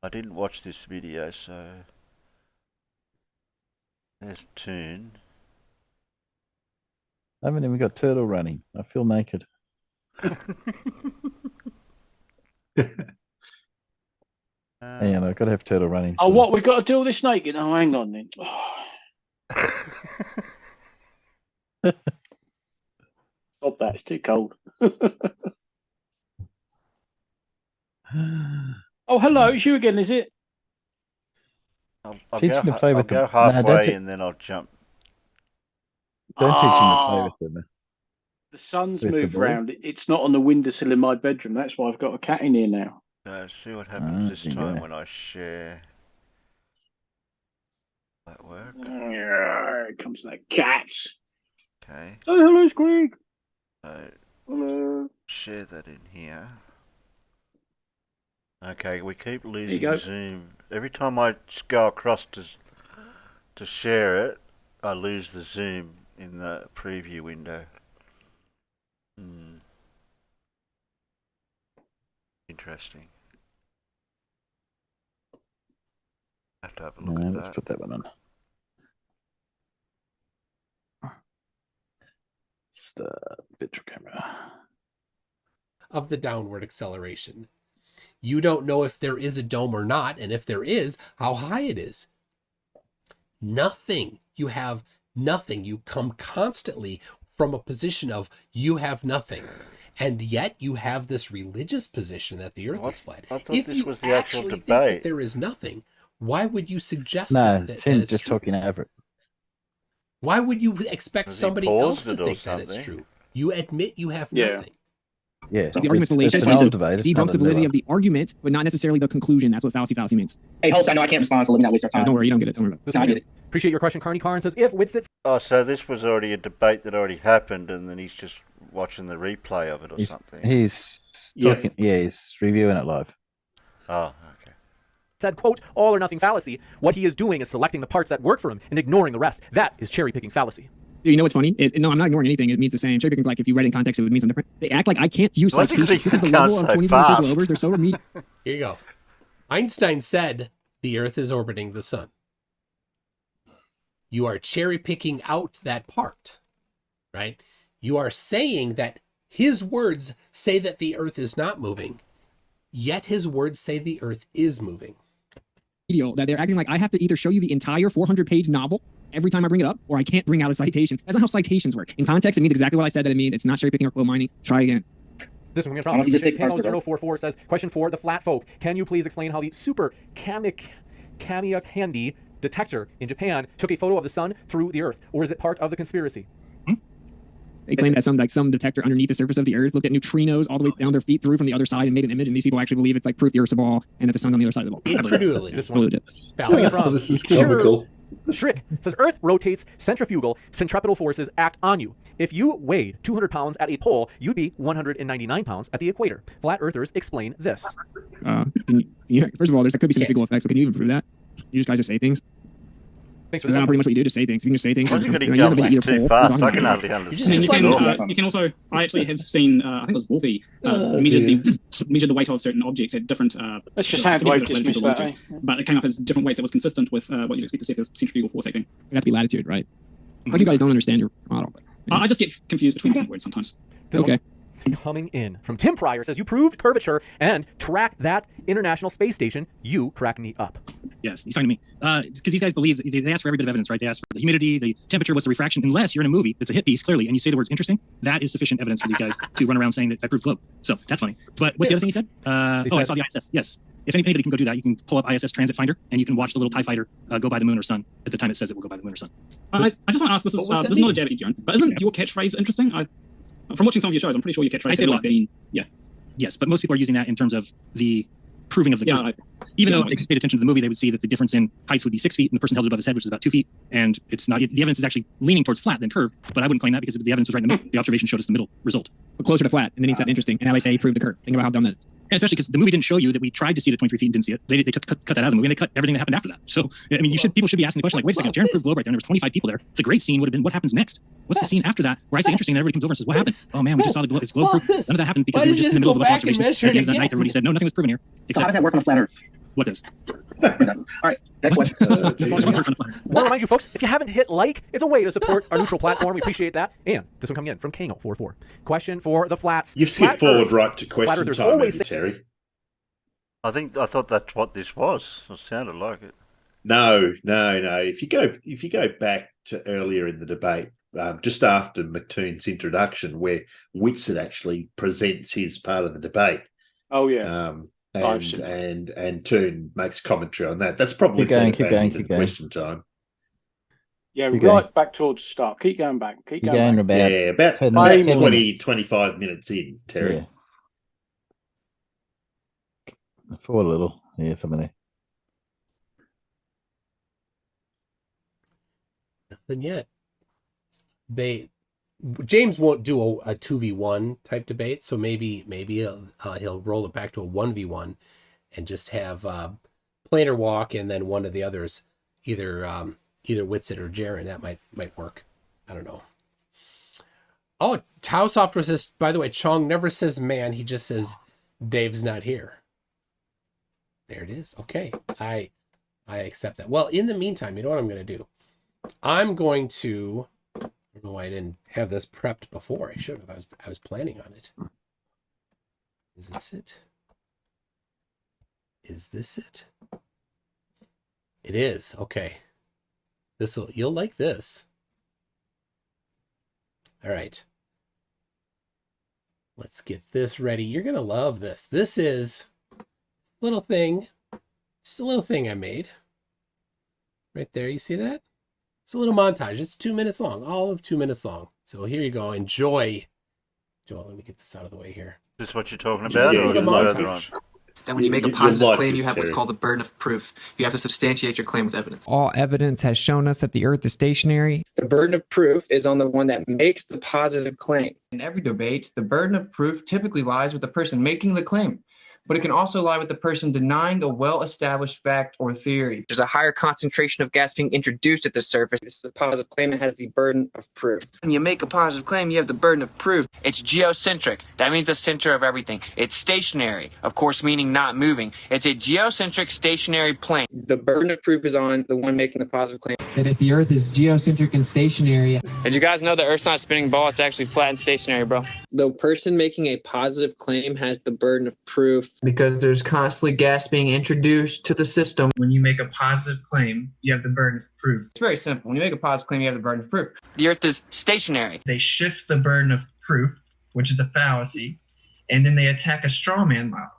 Speaker 1: I didn't watch this video, so there's Toon.
Speaker 5: I haven't even got Turtle running. I feel naked. And I've got to have Turtle running.
Speaker 2: Oh, what? We've got to do all this naked? Oh, hang on then. Oh, Stop that. It's too cold. Oh, hello. It's you again, is it?
Speaker 1: I'll
Speaker 5: Teach
Speaker 1: go,
Speaker 5: him to play
Speaker 1: I'll
Speaker 5: with
Speaker 1: go
Speaker 5: them. No, don't
Speaker 1: halfway
Speaker 5: te-
Speaker 1: and then I'll jump.
Speaker 5: Don't teach him to play
Speaker 2: Oh,
Speaker 5: with them.
Speaker 2: the sun's
Speaker 5: With the
Speaker 2: moved
Speaker 5: ball?
Speaker 2: round. It's not on the windowsill in my bedroom. That's why I've got a cat in here now.
Speaker 1: So see what happens this
Speaker 5: there you
Speaker 1: time
Speaker 5: go.
Speaker 1: when I share. That work?
Speaker 2: Here comes that cat.
Speaker 1: Okay.
Speaker 2: Oh, hello, Squeak.
Speaker 1: So
Speaker 2: Hello.
Speaker 1: share that in here. Okay, we keep
Speaker 2: you
Speaker 1: losing
Speaker 2: go.
Speaker 1: zoom. Every time I go across to share it, I lose the zoom in the preview window. Interesting. Have to have a look
Speaker 5: Yeah,
Speaker 1: at
Speaker 5: let's
Speaker 1: that.
Speaker 5: put that one on. Start picture camera.
Speaker 6: Of the downward acceleration. You don't know if there is a dome or not, and if there is, how high it is. Nothing. You have nothing. You come constantly from a position of you have nothing. And yet you have this religious position that the earth is flat.
Speaker 1: I thought
Speaker 6: If
Speaker 1: this
Speaker 6: you
Speaker 1: was the actual
Speaker 6: actually think
Speaker 1: debate.
Speaker 6: that there is nothing, why would you suggest
Speaker 5: No,
Speaker 6: that
Speaker 5: Tim's
Speaker 6: it's
Speaker 5: just
Speaker 6: true?
Speaker 5: talking over it.
Speaker 6: Why would you expect
Speaker 1: Because he
Speaker 6: somebody
Speaker 1: paused
Speaker 6: else to
Speaker 1: it or
Speaker 6: think that it's
Speaker 1: something.
Speaker 6: true? You admit you have
Speaker 2: Yeah.
Speaker 6: nothing.
Speaker 5: Yeah,
Speaker 8: So the argument's
Speaker 5: it's
Speaker 8: fallacious.
Speaker 5: an old debate. It's
Speaker 8: He
Speaker 5: not
Speaker 8: dumps the
Speaker 5: a new
Speaker 8: validity
Speaker 5: one.
Speaker 8: of the argument, but not necessarily the conclusion. That's what fallacy means.
Speaker 9: Hey, host, I know I can't respond, so let me not waste our time.
Speaker 8: Don't worry, you don't get it. Don't worry about it.
Speaker 9: No, I get it.
Speaker 10: Appreciate your question, Carney Karn says, if Witsits...
Speaker 1: Oh, so this was already a debate that already happened, and then he's just watching the replay of it or something.
Speaker 5: He's
Speaker 2: Yeah.
Speaker 5: talking. Yeah, he's reviewing it live.
Speaker 1: Oh, okay.
Speaker 10: said, quote, all or nothing fallacy, what he is doing is selecting the parts that work for him and ignoring the rest. That is cherry-picking fallacy.
Speaker 8: You know what's funny? No, I'm not ignoring anything. It means the same. Cherry picking's like if you read it in context, it would mean something different. They act like I can't use
Speaker 1: Why do you
Speaker 8: citations. This is the
Speaker 1: think
Speaker 8: level
Speaker 1: it
Speaker 8: of
Speaker 1: sounds so
Speaker 8: 2022
Speaker 1: fast?
Speaker 8: Glovers. They're so remedial.
Speaker 6: Here you go. Einstein said the Earth is orbiting the sun. You are cherry picking out that part, right? You are saying that his words say that the Earth is not moving, yet his words say the Earth is moving.
Speaker 8: That they're acting like I have to either show you the entire 400-page novel every time I bring it up, or I can't bring out a citation. That's not how citations work. In context, it means exactly what I said that it means. It's not cherry picking or quote mining. Try again.
Speaker 10: This one
Speaker 9: Why don't you just pick parts of it?
Speaker 10: 044 says, question for the flat folk. Can you please explain how the super Kamiokande detector in Japan took a photo of the sun through the Earth? Or is it part of the conspiracy?
Speaker 8: They claim that some detector underneath the surface of the Earth looked at neutrinos all the way down their feet through from the other side and made an image. And these people actually believe it's like proof the Earth's a ball and that the sun's on the other side of the ball.
Speaker 6: Incredulity.
Speaker 10: This one.
Speaker 6: Fallacy.
Speaker 7: Oh, this is comical.
Speaker 10: Shriek says, Earth rotates, centrifugal, centripetal forces act on you. If you weighed 200 pounds at a pole, you'd be 199 pounds at the equator. Flat earthers explain this.
Speaker 8: First of all, there could be centrifugal effects, but can you even prove that? You guys just say things?
Speaker 10: Thanks for
Speaker 8: That's
Speaker 10: this.
Speaker 8: not pretty much what you do. Just say things. You can just say things.
Speaker 1: Why is he
Speaker 8: and,
Speaker 1: getting
Speaker 8: you know, you
Speaker 1: done
Speaker 8: don't have to
Speaker 1: too
Speaker 8: either
Speaker 1: fast?
Speaker 8: poll.
Speaker 1: I can hardly
Speaker 8: Just
Speaker 1: understand.
Speaker 8: you
Speaker 9: You can also, I actually have seen, I think it was Wolfie, measured the weight of certain objects at different.
Speaker 2: Let's just
Speaker 9: I
Speaker 2: hand
Speaker 9: forget
Speaker 2: wave
Speaker 9: what it was
Speaker 2: dismiss
Speaker 9: related
Speaker 2: that.
Speaker 9: to the but it came up as different weights that was consistent with what you'd expect to see if there's centrifugal force acting.
Speaker 8: It has to be latitude, right? Like you guys don't understand your model.
Speaker 9: I just get confused between different words sometimes.
Speaker 10: This one
Speaker 8: Okay.
Speaker 10: coming in from Tim Pryor says, you proved curvature and tracked that International Space Station. You cracked me up.
Speaker 9: Yes, he's talking to me. Because these guys believe, they ask for every bit of evidence, right? They ask for the humidity, the temperature, what's the refraction. Unless you're in a movie that's a hit piece, clearly, and you say the words interesting, that is sufficient evidence for these guys to run around saying that I proved globe. So that's funny. But what's the other thing he said? I saw the ISS. Yes. If anybody can go do that, you can pull up ISS Transit Finder, and you can watch the little TIE fighter go by the moon or sun at the time it says it will go by the moon or sun.
Speaker 11: I just want to ask, this is not a jab at you, John, but isn't your catchphrase interesting? From watching some of your shows, I'm pretty sure your catchphrase has always been,
Speaker 9: Yes, but most people are using that in terms of the proving of the group. Even though if they just paid attention to the movie, they would see that the difference in heights would be 6 feet, and the person held it above his head, which is about 2 feet. And it's not, the evidence is actually leaning towards flat than curve, but I wouldn't claim that because the evidence was right in the middle. The observation showed us the middle result.
Speaker 8: But closer to flat, and then he said interesting, and now they say he proved the curve. Think about how dumb that is.
Speaker 9: And especially because the movie didn't show you that we tried to see it at 23 feet and didn't see it. They cut that out of the movie, and they cut everything that happened after that. So, I mean, people should be asking the question, like, wait a second, Jaron proved globe right there, and there was 25 people there. The great scene would have been, what happens next? What's the scene after that? Where I say interesting, and everybody comes over and says, what happened? Oh man, we just saw the globe. It's globe proof. None of that happened because we were just in the middle of a bunch of observations. At the end of that night, everybody said, no, nothing was proven here. So how does that work on a flat Earth? What does? All right, next question.
Speaker 10: Want to remind you folks, if you haven't hit like, it's a way to support our neutral platform. We appreciate that. And this one coming in from Kango44. Question for the flats.
Speaker 7: You've skipped forward right to question
Speaker 10: Earthers
Speaker 7: time,
Speaker 10: always
Speaker 7: haven't you, Terry?
Speaker 1: I thought that's what this was. It sounded like it.
Speaker 7: No. If you go back to earlier in the debate, just after McToon's introduction, where Whitsett actually presents his part of the debate.
Speaker 2: Oh yeah.
Speaker 7: And Toon makes commentary on that. That's probably
Speaker 5: Keep going,
Speaker 7: question time.
Speaker 2: Yeah,
Speaker 5: Keep
Speaker 2: right
Speaker 5: going.
Speaker 2: back towards the start. Keep going back. Keep
Speaker 5: You're
Speaker 2: going
Speaker 5: going
Speaker 2: back.
Speaker 5: about
Speaker 7: About
Speaker 5: 10
Speaker 7: 20, 25 minutes in, Terry.
Speaker 5: Yeah. For a little, yeah, something there.
Speaker 6: Nothing yet. James won't do a 2v1 type debate, so maybe he'll roll it back to a 1v1 and just have Planer walk and then one of the others, either Whitsett or Jaren. That might work. I don't know. Oh, Tau Software says, by the way, Chong never says man, he just says Dave's not here. There it is. Okay. I accept that. Well, in the meantime, you know what I'm going to do? I'm going to, I don't know why I didn't have this prepped before. I should have. I was planning on it. Is this it? Is this it? It is. Okay. You'll like this. All right. Let's get this ready. You're going to love this. This is a little thing. Just a little thing I made. Right there. You see that? It's a little montage. It's 2 minutes long. All of 2 minutes long. So here you go. Enjoy. Joel, let me get this out of the way here.
Speaker 1: Is this what you're talking about?
Speaker 6: This
Speaker 1: Or
Speaker 6: is the
Speaker 1: further
Speaker 6: montage.
Speaker 1: on?
Speaker 12: That when you make a
Speaker 7: You'll
Speaker 12: positive
Speaker 7: like
Speaker 12: claim,
Speaker 7: this,
Speaker 12: you have what's
Speaker 7: Terry.
Speaker 12: called the burden of proof. You have to substantiate your claim with evidence.
Speaker 8: All evidence has shown us that the Earth is stationary.
Speaker 13: The burden of proof is on the one that makes the positive claim. In every debate, the burden of proof typically lies with the person making the claim, but it can also lie with the person denying a well-established fact or theory. There's a higher concentration of gas being introduced at the surface. This is the positive claim that has the burden of proof.
Speaker 12: When you make a positive claim, you have the burden of proof. It's geocentric. That means the center of everything. It's stationary, of course, meaning not moving. It's a geocentric stationary plane.
Speaker 13: The burden of proof is on the one making the positive claim.
Speaker 8: That if the Earth is geocentric and stationary.
Speaker 12: Did you guys know the Earth's not a spinning ball? It's actually flat and stationary, bro.
Speaker 13: The person making a positive claim has the burden of proof because there's constantly gas being introduced to the system. When you make a positive claim, you have the burden of proof. It's very simple. When you make a positive claim, you have the burden of proof.
Speaker 12: The Earth is stationary.
Speaker 13: They shift the burden of proof, which is a fallacy, and then they attack a straw man model,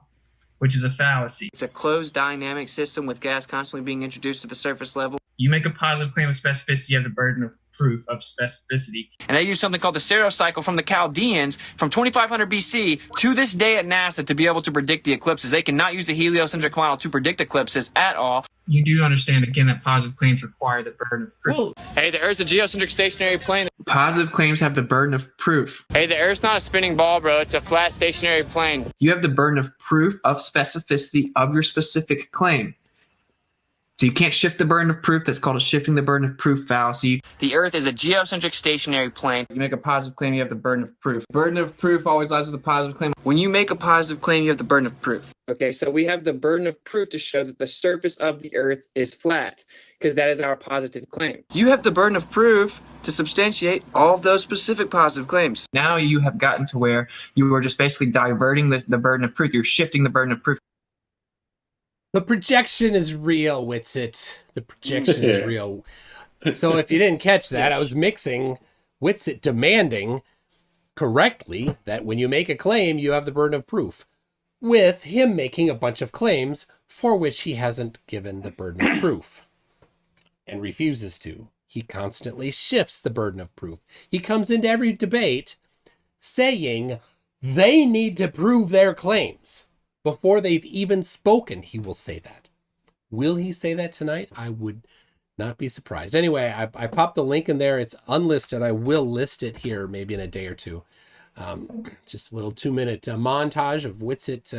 Speaker 13: which is a fallacy.
Speaker 12: It's a closed dynamic system with gas constantly being introduced to the surface level.
Speaker 13: You make a positive claim of specificity, you have the burden of proof of specificity.
Speaker 12: And they use something called the stereocycle from the Chaldeans from 2500 BC to this day at NASA to be able to predict the eclipses. They cannot use the heliocentric model to predict eclipses at all.
Speaker 13: You do understand, again, that positive claims require the burden of proof.
Speaker 12: Hey, the Earth's a geocentric stationary plane.
Speaker 13: Positive claims have the burden of proof.
Speaker 12: Hey, the Earth's not a spinning ball, bro. It's a flat stationary plane.
Speaker 13: You have the burden of proof of specificity of your specific claim. So you can't shift the burden of proof. That's called a shifting the burden of proof fallacy.
Speaker 12: The Earth is a geocentric stationary plane.
Speaker 13: You make a positive claim, you have the burden of proof. Burden of proof always lies with a positive claim.
Speaker 12: When you make a positive claim, you have the burden of proof.
Speaker 13: Okay, so we have the burden of proof to show that the surface of the Earth is flat, because that is our positive claim.
Speaker 12: You have the burden of proof to substantiate all of those specific positive claims.
Speaker 13: Now you have gotten to where you are just basically diverting the burden of proof. You're shifting the burden of proof.
Speaker 6: The projection is real, Whitsett. The projection is real. So if you didn't catch that, I was mixing Whitsett demanding correctly that when you make a claim, you have the burden of proof, with him making a bunch of claims for which he hasn't given the burden of proof and refuses to. He constantly shifts the burden of proof. He comes into every debate saying they need to prove their claims. Before they've even spoken, he will say that. Will he say that tonight? I would not be surprised. Anyway, I popped the link in there. It's unlisted. I will list it here maybe in a day or two. Just a little 2-minute montage of Whitsett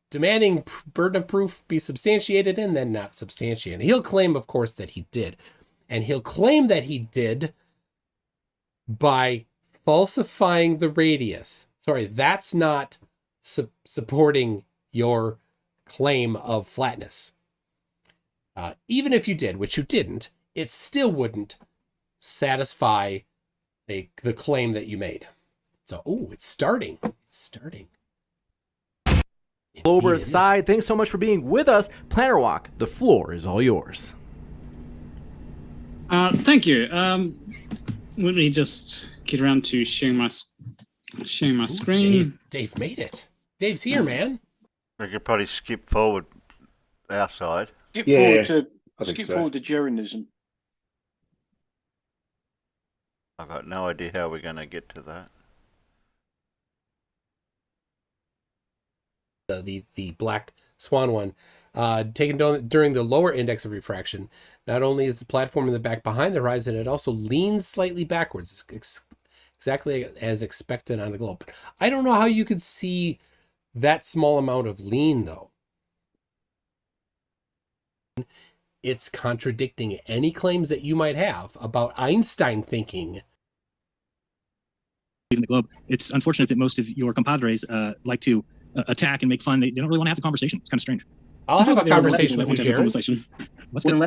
Speaker 6: demanding burden of proof be substantiated and then not substantiated. He'll claim, of course, that he did. And he'll claim that he did by falsifying the radius. Sorry, that's not supporting your claim of flatness. Even if you did, which you didn't, it still wouldn't satisfy the claim that you made. So, it's starting. It's starting.
Speaker 10: Over side, thanks so much for being with us. Planner Walk, the floor is all yours.
Speaker 11: Thank you. Let me just get around to sharing my screen.
Speaker 6: Dave made it. Dave's here, man.
Speaker 1: We could probably skip forward our side.
Speaker 2: Skip
Speaker 7: Yeah,
Speaker 2: forward to Jeranism.
Speaker 1: I've got no idea how we're going to get to that.
Speaker 6: The black swan one, taken down during the lower index of refraction. Not only is the platform in the back behind the horizon, it also leans slightly backwards, exactly as expected on a globe. But I don't know how you could see that small amount of lean, though. It's contradicting any claims that you might have about Einstein thinking.
Speaker 9: In the globe, it's unfortunate that most of your compadres like to attack and make fun. They don't really want to have the conversation. It's kind of strange.
Speaker 6: I'll have a conversation with you, Jared.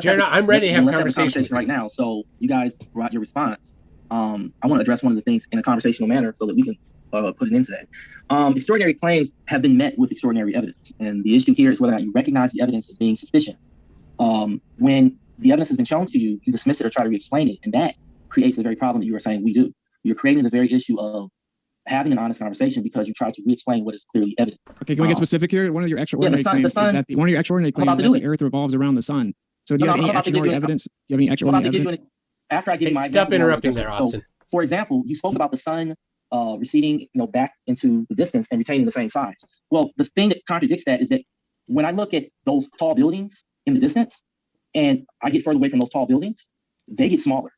Speaker 6: Jared, I'm ready to have a conversation
Speaker 14: right now. So you guys brought your response. I want to address one of the things in a conversational manner so that we can put an end to that. Extraordinary claims have been met with extraordinary evidence. And the issue here is whether or not you recognize the evidence as being sufficient. When the evidence has been shown to you, you dismiss it or try to re-explain it. And that creates the very problem that you were saying we do. You're creating the very issue of having an honest conversation because you try to re-explain what is clearly evident.
Speaker 8: Okay, can we get specific here? One of your extraordinary claims is that one of your extraordinary claims is that the Earth revolves around the sun. So do you have any extraordinary evidence? Do you have any extraordinary evidence?
Speaker 14: After I give my
Speaker 6: stop interrupting there, Austin.
Speaker 14: So, for example, you spoke about the sun receding, back into the distance and retaining the same size. Well, the thing that contradicts that is that when I look at those tall buildings in the distance, and I get further away from those tall buildings, they get smaller.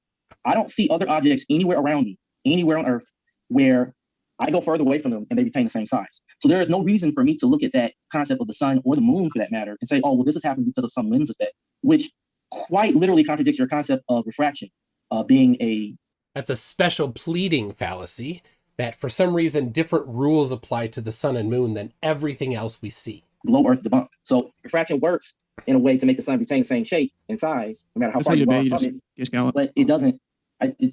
Speaker 14: I don't see other objects anywhere around me, anywhere on Earth, where I go further away from them and they retain the same size. So there is no reason for me to look at that concept of the sun or the moon for that matter and say, oh, well, this is happening because of some lens effect, which quite literally contradicts your concept of refraction being a...
Speaker 6: That's a special pleading fallacy that for some reason different rules apply to the sun and moon than everything else we see.
Speaker 14: Globe Earth debunk. So refraction works in a way to make the sun retain the same shape and size, no matter how far you are from it. But it doesn't.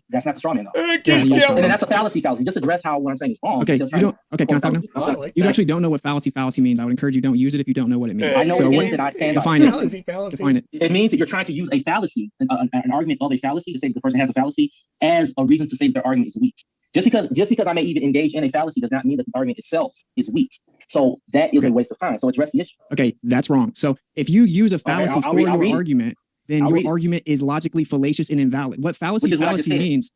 Speaker 14: That's not the straw man though. And then that's a fallacy. Just address how what I'm saying is wrong.
Speaker 8: Okay, you don't. Okay, can I talk now? You actually don't know what fallacy means. I would encourage you don't use it if you don't know what it means.
Speaker 14: I know what it means, and I stand
Speaker 8: define it.
Speaker 6: Define
Speaker 8: it.
Speaker 14: It means that you're trying to use a fallacy, an argument of a fallacy, to say that the person has a fallacy as a reason to say that their argument is weak. Just because I may even engage in a fallacy does not mean that the argument itself is weak. So that is a waste of time. So address the issue.
Speaker 8: Okay, that's wrong. So if you use a fallacy for your argument, then your argument is logically fallacious and invalid. What fallacy means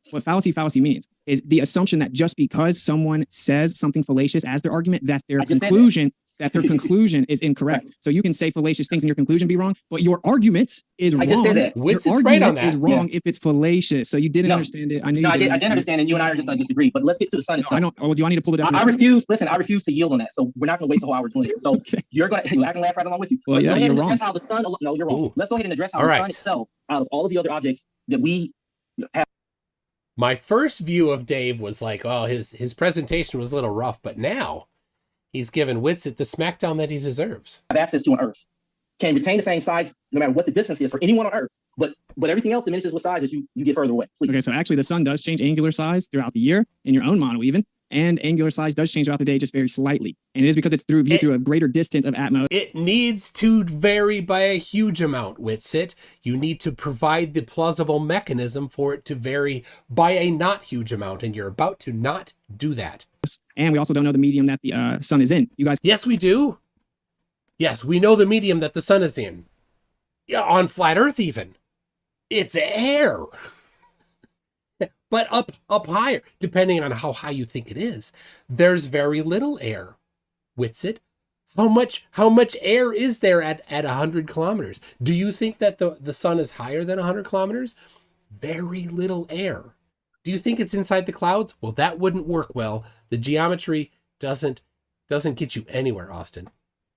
Speaker 8: is the assumption that just because someone says something fallacious as their argument, that their conclusion is incorrect. So you can say fallacious things and your conclusion be wrong, but your argument is wrong.
Speaker 14: Just said that.
Speaker 8: Your argument is wrong if it's fallacious. So you didn't understand it. I didn't
Speaker 14: understand it. You and I are just disagree. But let's get to the sun itself.
Speaker 8: I don't. Oh, do I need to pull it up?
Speaker 14: I refuse. Listen, I refuse to yield on that. So we're not going to waste a whole hour doing this. So you're going to laugh right along with you.
Speaker 8: Well, yeah, you're wrong.
Speaker 14: How the sun? No, you're wrong. Let's go ahead and address how the sun itself, out of all of the other objects that we have.
Speaker 6: My first view of Dave was like, oh, his presentation was a little rough, but now he's given Witsit the smackdown that he deserves.
Speaker 14: Have access to an Earth. Can retain the same size no matter what the distance is for anyone on Earth. But everything else diminishes with size as you get further away. Please.
Speaker 8: Okay, so actually the sun does change angular size throughout the year in your own model even. And angular size does change throughout the day just very slightly. And it is because it's viewed through a greater distance of atmos.
Speaker 6: It needs to vary by a huge amount, Witsit. You need to provide the plausible mechanism for it to vary by a not huge amount, and you're about to not do that.
Speaker 8: And we also don't know the medium that the sun is in. You guys.
Speaker 6: Yes, we do. Yes, we know the medium that the sun is in. Yeah, on flat Earth even. It's air. But up higher, depending on how high you think it is, there's very little air. Witsit, how much air is there at 100 kilometers? Do you think that the sun is higher than 100 kilometers? Very little air. Do you think it's inside the clouds? Well, that wouldn't work well. The geometry doesn't get you anywhere, Austin.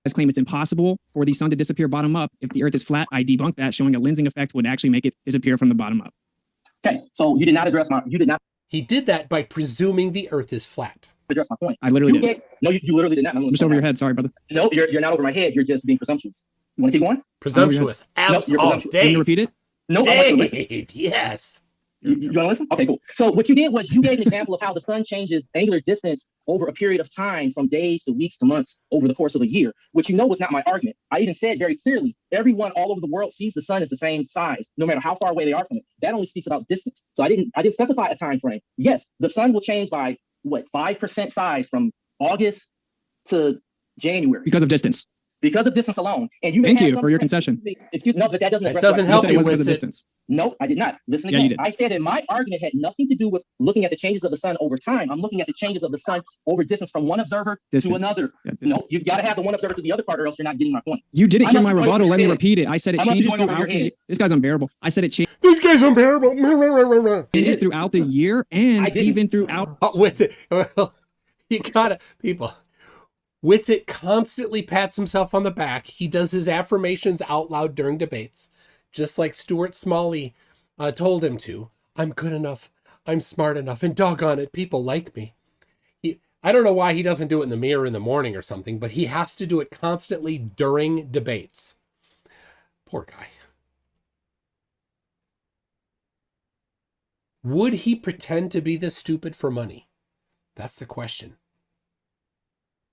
Speaker 8: I claim it's impossible for the sun to disappear bottom up. If the Earth is flat, I debunk that, showing a lensing effect would actually make it disappear from the bottom up.
Speaker 14: Okay, so you did not address
Speaker 6: He did that by presuming the Earth is flat.
Speaker 14: Address my point.
Speaker 8: I literally did.
Speaker 14: No, you literally did not.
Speaker 8: I'm just over your head. Sorry, brother.
Speaker 14: No, you're not over my head. You're just being presumptuous. You want to keep going?
Speaker 6: Presumptuous. Absolutely.
Speaker 8: Can you repeat it?
Speaker 14: No.
Speaker 6: Dave, yes.
Speaker 14: You want to listen? Okay, cool. So what you did was you gave an example of how the sun changes angular distance over a period of time from days to weeks to months over the course of a year, which you know was not my argument. I even said very clearly, everyone all over the world sees the sun as the same size, no matter how far away they are from it. That only speaks about distance. So I didn't specify a time frame. Yes, the sun will change by 5% size from August to January.
Speaker 8: Because of distance.
Speaker 14: Because of distance alone. And you
Speaker 8: Thank you for your concession.
Speaker 14: Excuse me, no, but that doesn't
Speaker 6: That doesn't help you with
Speaker 8: the distance.
Speaker 14: No, I did not. Listen
Speaker 8: Yeah, you
Speaker 14: again.
Speaker 8: did.
Speaker 14: I said that my argument had nothing to do with looking at the changes of the sun over time. I'm looking at the changes of the sun over distance from one observer to another.
Speaker 8: Yeah,
Speaker 14: no, you've got to have the one observer to the other part, or else you're not getting my point.
Speaker 8: You didn't
Speaker 14: I
Speaker 8: hear
Speaker 14: must
Speaker 8: my
Speaker 14: be going
Speaker 8: rebuttal.
Speaker 14: over
Speaker 8: Let me
Speaker 14: your
Speaker 8: repeat it. I said it
Speaker 14: I must be
Speaker 8: changes
Speaker 14: going over
Speaker 8: throughout
Speaker 14: your
Speaker 8: the
Speaker 14: head.
Speaker 8: This guy's unbearable. I said it
Speaker 6: This guy's unbearable.
Speaker 8: changes throughout the year and even throughout.
Speaker 6: Oh, Witsit. Well, you gotta, people. Witsit constantly pats himself on the back. He does his affirmations out loud during debates, just like Stuart Smalley told him to. I'm good enough. I'm smart enough. And doggone it, people like me. I don't know why he doesn't do it in the mirror in the morning or something, but he has to do it constantly during debates. Poor guy. Would he pretend to be this stupid for money? That's the question.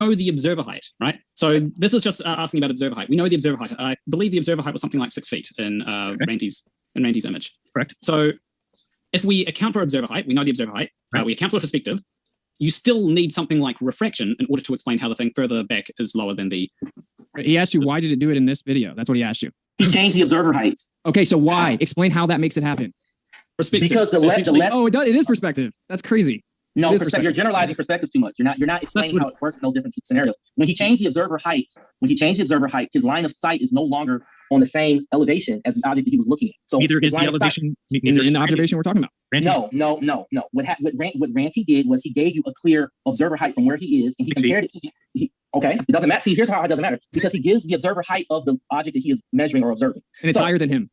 Speaker 11: Know the observer height, right? So this is just asking about observer height. We know the observer height. I believe the observer height was something like 6 feet in Ranty's image.
Speaker 9: Correct.
Speaker 11: So if we account for observer height, we know the observer height. We account for perspective. You still need something like refraction in order to explain how the thing further back is lower than the.
Speaker 8: He asked you, why did it do it in this video? That's what he asked you.
Speaker 14: He changed the observer heights.
Speaker 8: Okay, so why? Explain how that makes it happen.
Speaker 11: Perspective.
Speaker 14: Because the left.
Speaker 8: Oh, it is perspective. That's crazy.
Speaker 14: No,
Speaker 8: It is
Speaker 14: perspective. You're generalizing perspective too much. You're not explaining how it works in those different scenarios. When he changed the observer height, his line of sight is no longer on the same elevation as the object that he was looking at. So
Speaker 9: Neither
Speaker 14: his
Speaker 9: is the
Speaker 14: line of sight-
Speaker 9: elevation.
Speaker 8: In the observation we're talking about.
Speaker 14: No. What Ranty did was he gave you a clear observer height from where he is, and he compared it to okay, it doesn't matter. See, here's how it doesn't matter. Because he gives the observer height of the object that he is measuring or observing.
Speaker 8: And it's higher than him.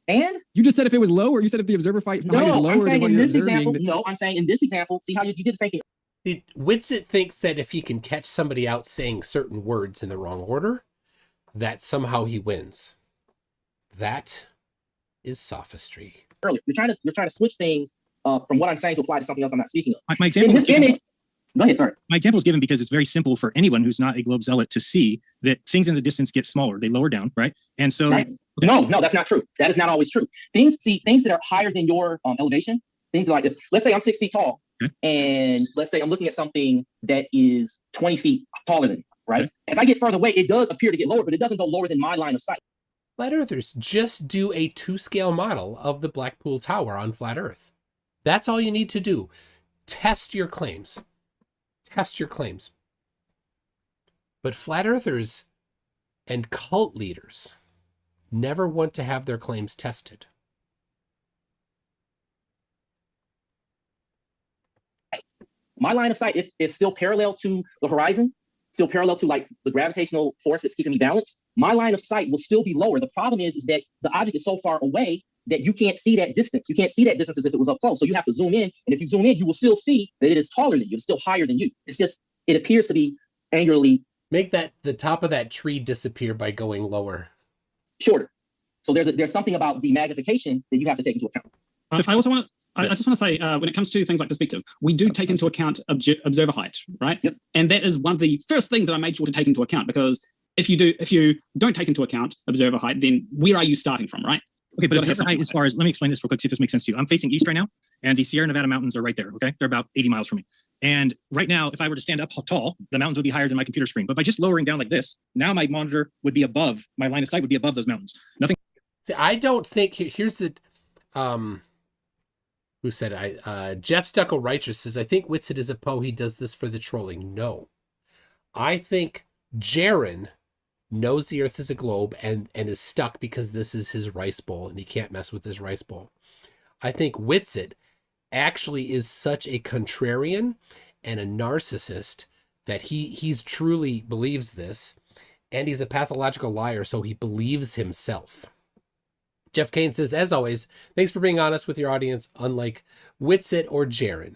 Speaker 14: And
Speaker 8: you just said if it was lower, you said if the observer height is lower
Speaker 14: I'm
Speaker 8: than
Speaker 14: saying
Speaker 8: what
Speaker 14: in
Speaker 8: you're
Speaker 14: this
Speaker 8: observing.
Speaker 14: example, no, I'm saying in this example, see how you did the same thing.
Speaker 6: Witsit thinks that if he can catch somebody out saying certain words in the wrong order, that somehow he wins. That is sophistry.
Speaker 14: Earlier, you're trying to switch things from what I'm saying to apply to something else I'm not speaking of.
Speaker 9: My example.
Speaker 14: In this image, go ahead, sorry.
Speaker 9: My example is given because it's very simple for anyone who's not a globe zealot to see that things in the distance get smaller. They lower down, right? And so.
Speaker 14: Right. No, that's not true. That is not always true. Things that are higher than your elevation, things like, let's say I'm 6 feet tall, and let's say I'm looking at something that is 20 feet taller than me, right?
Speaker 9: Okay.
Speaker 14: As I get further away, it does appear to get lower, but it doesn't go lower than my line of sight.
Speaker 6: Flat Earthers just do a 2-scale model of the Blackpool Tower on Flat Earth. That's all you need to do. Test your claims. Test your claims. But Flat Earthers and cult leaders never want to have their claims tested.
Speaker 14: My line of sight is still parallel to the horizon, still parallel to like the gravitational force that's keeping me balanced. My line of sight will still be lower. The problem is that the object is so far away that you can't see that distance. You can't see that distance as if it was up close. So you have to zoom in. And if you zoom in, you will still see that it is taller than you. It's still higher than you. It's just, it appears to be angularly.
Speaker 6: Make the top of that tree disappear by going lower.
Speaker 14: Shorter. So there's something about the magnification that you have to take into account.
Speaker 11: I also want to. I just want to say, when it comes to things like perspective, we do take into account observer height, right?
Speaker 14: Yep.
Speaker 11: And that is one of the first things that I made sure to take into account, because if you don't take into account observer height, then where are you starting from, right?
Speaker 9: Okay, but observer height, as far as, let me explain this real quick, see if this makes sense to you. I'm facing east right now, and the Sierra Nevada mountains are right there, okay? They're about 80 miles from me. And right now, if I were to stand up tall, the mountains would be higher than my computer screen. But by just lowering down like this, now my monitor would be above, my line of sight would be above those mountains. Nothing.
Speaker 6: See, I don't think, here's the, who said Jeff Stucco Righteous says, I think Witsit is a Poe. He does this for the trolling. No. I think Jaren knows the Earth is a globe and is stuck because this is his rice bowl and he can't mess with his rice bowl. I think Witsit actually is such a contrarian and a narcissist that he's truly believes this, and he's a pathological liar, so he believes himself. Jeff Kane says, as always, thanks for being honest with your audience, unlike Witsit or Jaren.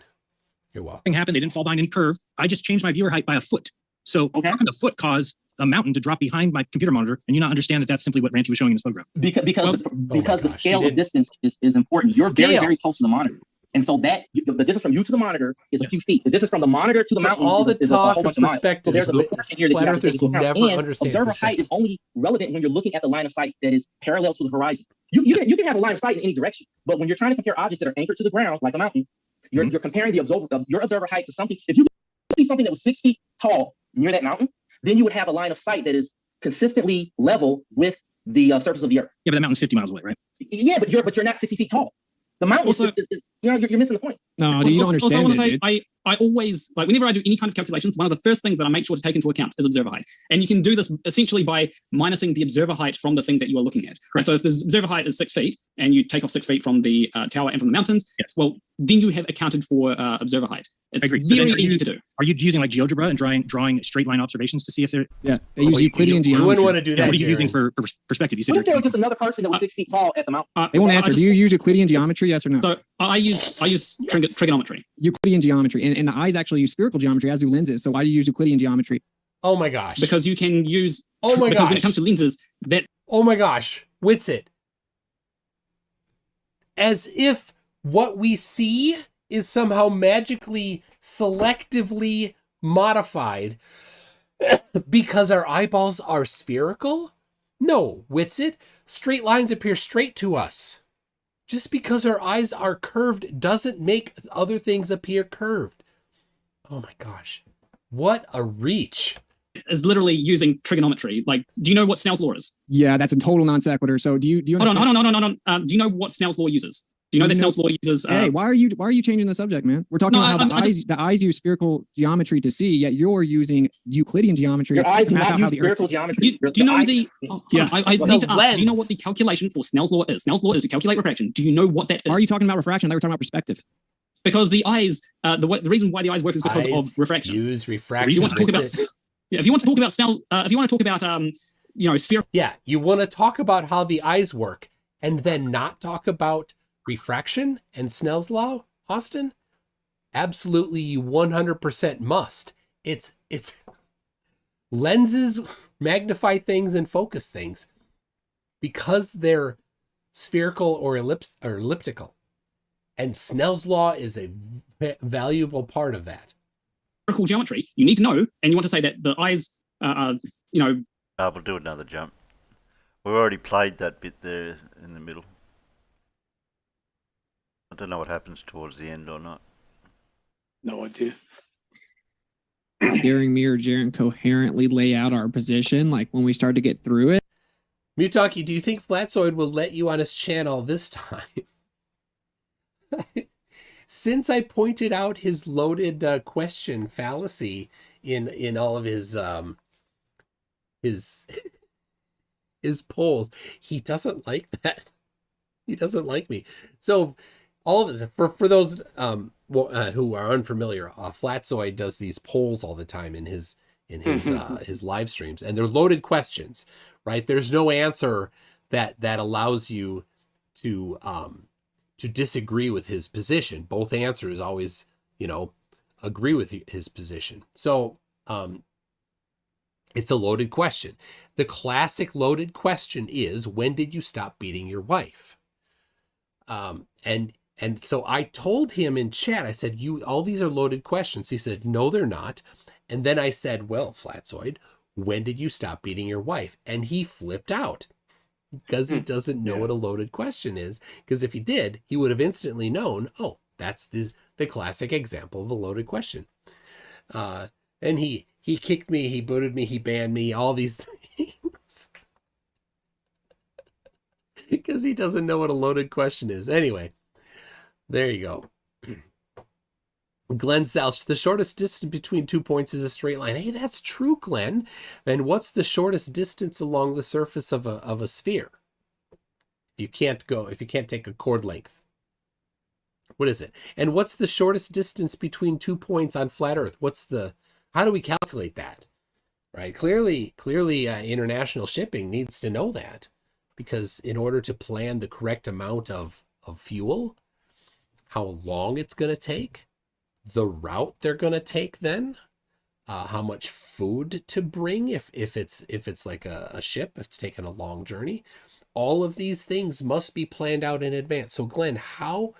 Speaker 6: You're welcome.
Speaker 9: Nothing happened. They didn't fall behind any curve. I just changed my viewer height by a foot. So how can the foot cause a mountain to drop behind my computer monitor and you not understand that that's simply what Ranty was showing in his photograph?
Speaker 14: Because the scale of distance is important. You're very, very close to the monitor. And so that the distance from you to the monitor is a few feet. The distance from the monitor to the mountain is a whole bunch of miles. So there's a proportion here that you have to take into account. And observer height is only relevant when you're looking at the line of sight that is parallel to the horizon. You can have a line of sight in any direction, but when you're trying to compare objects that are anchored to the ground, like a mountain, you're comparing your observer height to something. If you see something that was 6 feet tall near that mountain, then you would have a line of sight that is consistently level with the surface of the earth.
Speaker 9: Yeah, but that mountain's 50 miles away, right?
Speaker 14: Yeah, but you're not 60 feet tall. The mountain
Speaker 11: Also,
Speaker 14: you're missing the point.
Speaker 8: No, you don't understand.
Speaker 11: Also, I want to say,
Speaker 8: dude.
Speaker 11: I always, like, whenever I do any kind of calculations, one of the first things that I make sure to take into account is observer height. And you can do this essentially by minusing the observer height from the things that you are looking at. Right. So if the observer height is 6 feet and you take off 6 feet from the tower and from the mountains, well, then you have accounted for observer height. It's very easy to do.
Speaker 9: Are you using like GeoGebra and drawing straight line observations to see if they're...
Speaker 8: Yeah, they use Euclidean geometry.
Speaker 6: You wouldn't want to do that.
Speaker 9: What are you using for perspective? You said
Speaker 14: what if there was just another person that was 6 feet tall at the mountain?
Speaker 8: They won't answer. Do you use Euclidean geometry? Yes or no?
Speaker 11: So I use trigonometry.
Speaker 8: Euclidean geometry, and the eyes actually use spherical geometry, as do lenses. So why do you use Euclidean geometry?
Speaker 6: Oh my gosh!
Speaker 11: Because you can use.
Speaker 6: Because
Speaker 11: when it comes to lenses, that.
Speaker 6: Oh my gosh, Witsit. As if what we see is somehow magically, selectively modified because our eyeballs are spherical? No, Witsit. Straight lines appear straight to us. Just because our eyes are curved doesn't make other things appear curved. Oh my gosh. What a reach.
Speaker 11: Is literally using trigonometry. Like, do you know what Snell's law is?
Speaker 8: Yeah, that's a total non sequitur. So do you understand?
Speaker 11: Hold on. Do you know what Snell's law uses? Do you know that Snell's law uses?
Speaker 8: Hey, why are you changing the subject, man? We're talking about how the eyes use spherical geometry to see, yet you're using Euclidean geometry.
Speaker 14: Your eyes
Speaker 8: to
Speaker 14: do
Speaker 8: map
Speaker 14: not
Speaker 8: out how
Speaker 14: use
Speaker 8: the
Speaker 14: spherical
Speaker 8: Earth's...
Speaker 14: geometry.
Speaker 11: Do you know the?
Speaker 8: Yeah,
Speaker 11: I need to ask. Do you know what the calculation for Snell's law is? Snell's law is to calculate refraction. Do you know what that is?
Speaker 8: Are you talking about refraction? I thought we were talking about perspective.
Speaker 11: Because the eyes, the reason why the eyes work is because of refraction.
Speaker 6: Use refraction.
Speaker 11: If you want to talk about, if you want to talk about Snell, if you want to talk about, sphere.
Speaker 6: Yeah, you want to talk about how the eyes work, and then not talk about refraction and Snell's law, Austin? Absolutely, you 100% must. It's lenses magnify things and focus things because they're spherical or elliptical. And Snell's law is a valuable part of that.
Speaker 11: Spherical geometry, you need to know, and you want to say that the eyes
Speaker 1: we'll do another jump. We've already played that bit there in the middle. I don't know what happens towards the end or not.
Speaker 2: No idea.
Speaker 8: Hearing me or Jaren coherently lay out our position, like when we start to get through it.
Speaker 6: Mutaki, do you think Flatzoid will let you on his channel this time? Since I pointed out his loaded question fallacy in all of his polls, he doesn't like that. He doesn't like me. So all of us, for those who are unfamiliar, Flatzoid does these polls all the time in his his live streams, and they're loaded questions, right? There's no answer that allows you to disagree with his position. Both answers always, agree with his position. So it's a loaded question. The classic loaded question is, when did you stop beating your wife? And so I told him in chat, I said, all these are loaded questions. He said, no, they're not. And then I said, well, Flatzoid, when did you stop beating your wife? And he flipped out because he doesn't know what a loaded question is. Because if he did, he would have instantly known, oh, that's the classic example of a loaded question. And he kicked me, he booted me, he banned me, all these things. Because he doesn't know what a loaded question is. Anyway, there you go. Glenn South, the shortest distance between 2 points is a straight line. Hey, that's true, Glenn. And what's the shortest distance along the surface of a sphere? If you can't take a chord length. What is it? And what's the shortest distance between 2 points on flat Earth? How do we calculate that? Right? Clearly, international shipping needs to know that, because in order to plan the correct amount of fuel, how long it's going to take, the route they're going to take then, how much food to bring if it's like a ship, if it's taken a long journey. All of these things must be planned out in advance. So Glenn, how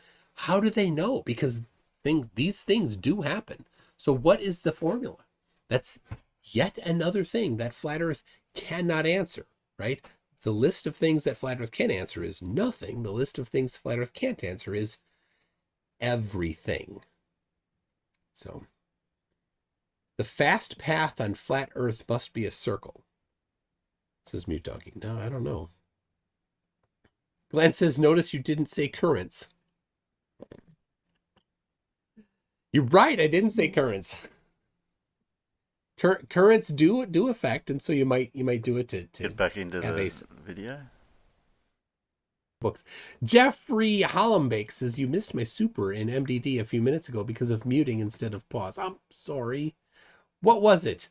Speaker 6: do they know? Because these things do happen. So what is the formula? That's yet another thing that Flat Earth cannot answer, right? The list of things that Flat Earth can answer is nothing. The list of things Flat Earth can't answer is everything. So the fast path on Flat Earth must be a circle, says Mute Doggy. No, I don't know. Glenn says, notice you didn't say currents. You're right, I didn't say currents. Currents do affect, and so you might do it to
Speaker 1: get back into the video.
Speaker 6: Books. Jeffrey Hollenbake says, you missed my super in MDD a few minutes ago because of muting instead of pause. I'm sorry. What was it?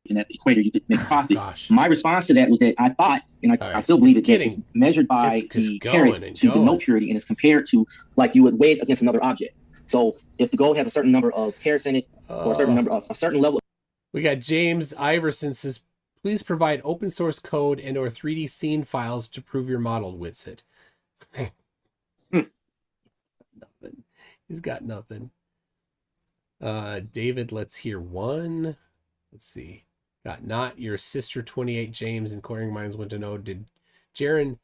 Speaker 14: In that equator, you could make profit. My response to that was that I thought, and I still believe it's measured by the carat to denote purity, and it's compared to like you would weigh it against another object. So if the gold has a certain number of carats in it, or a certain number of a certain level.
Speaker 6: We got James Iverson says, please provide open source code and or 3D scene files to prove your model, Witsit. Nothing. He's got nothing. David, let's hear one. Let's see. Got not your sister 28 James. Inquiring minds want to know, did Jaren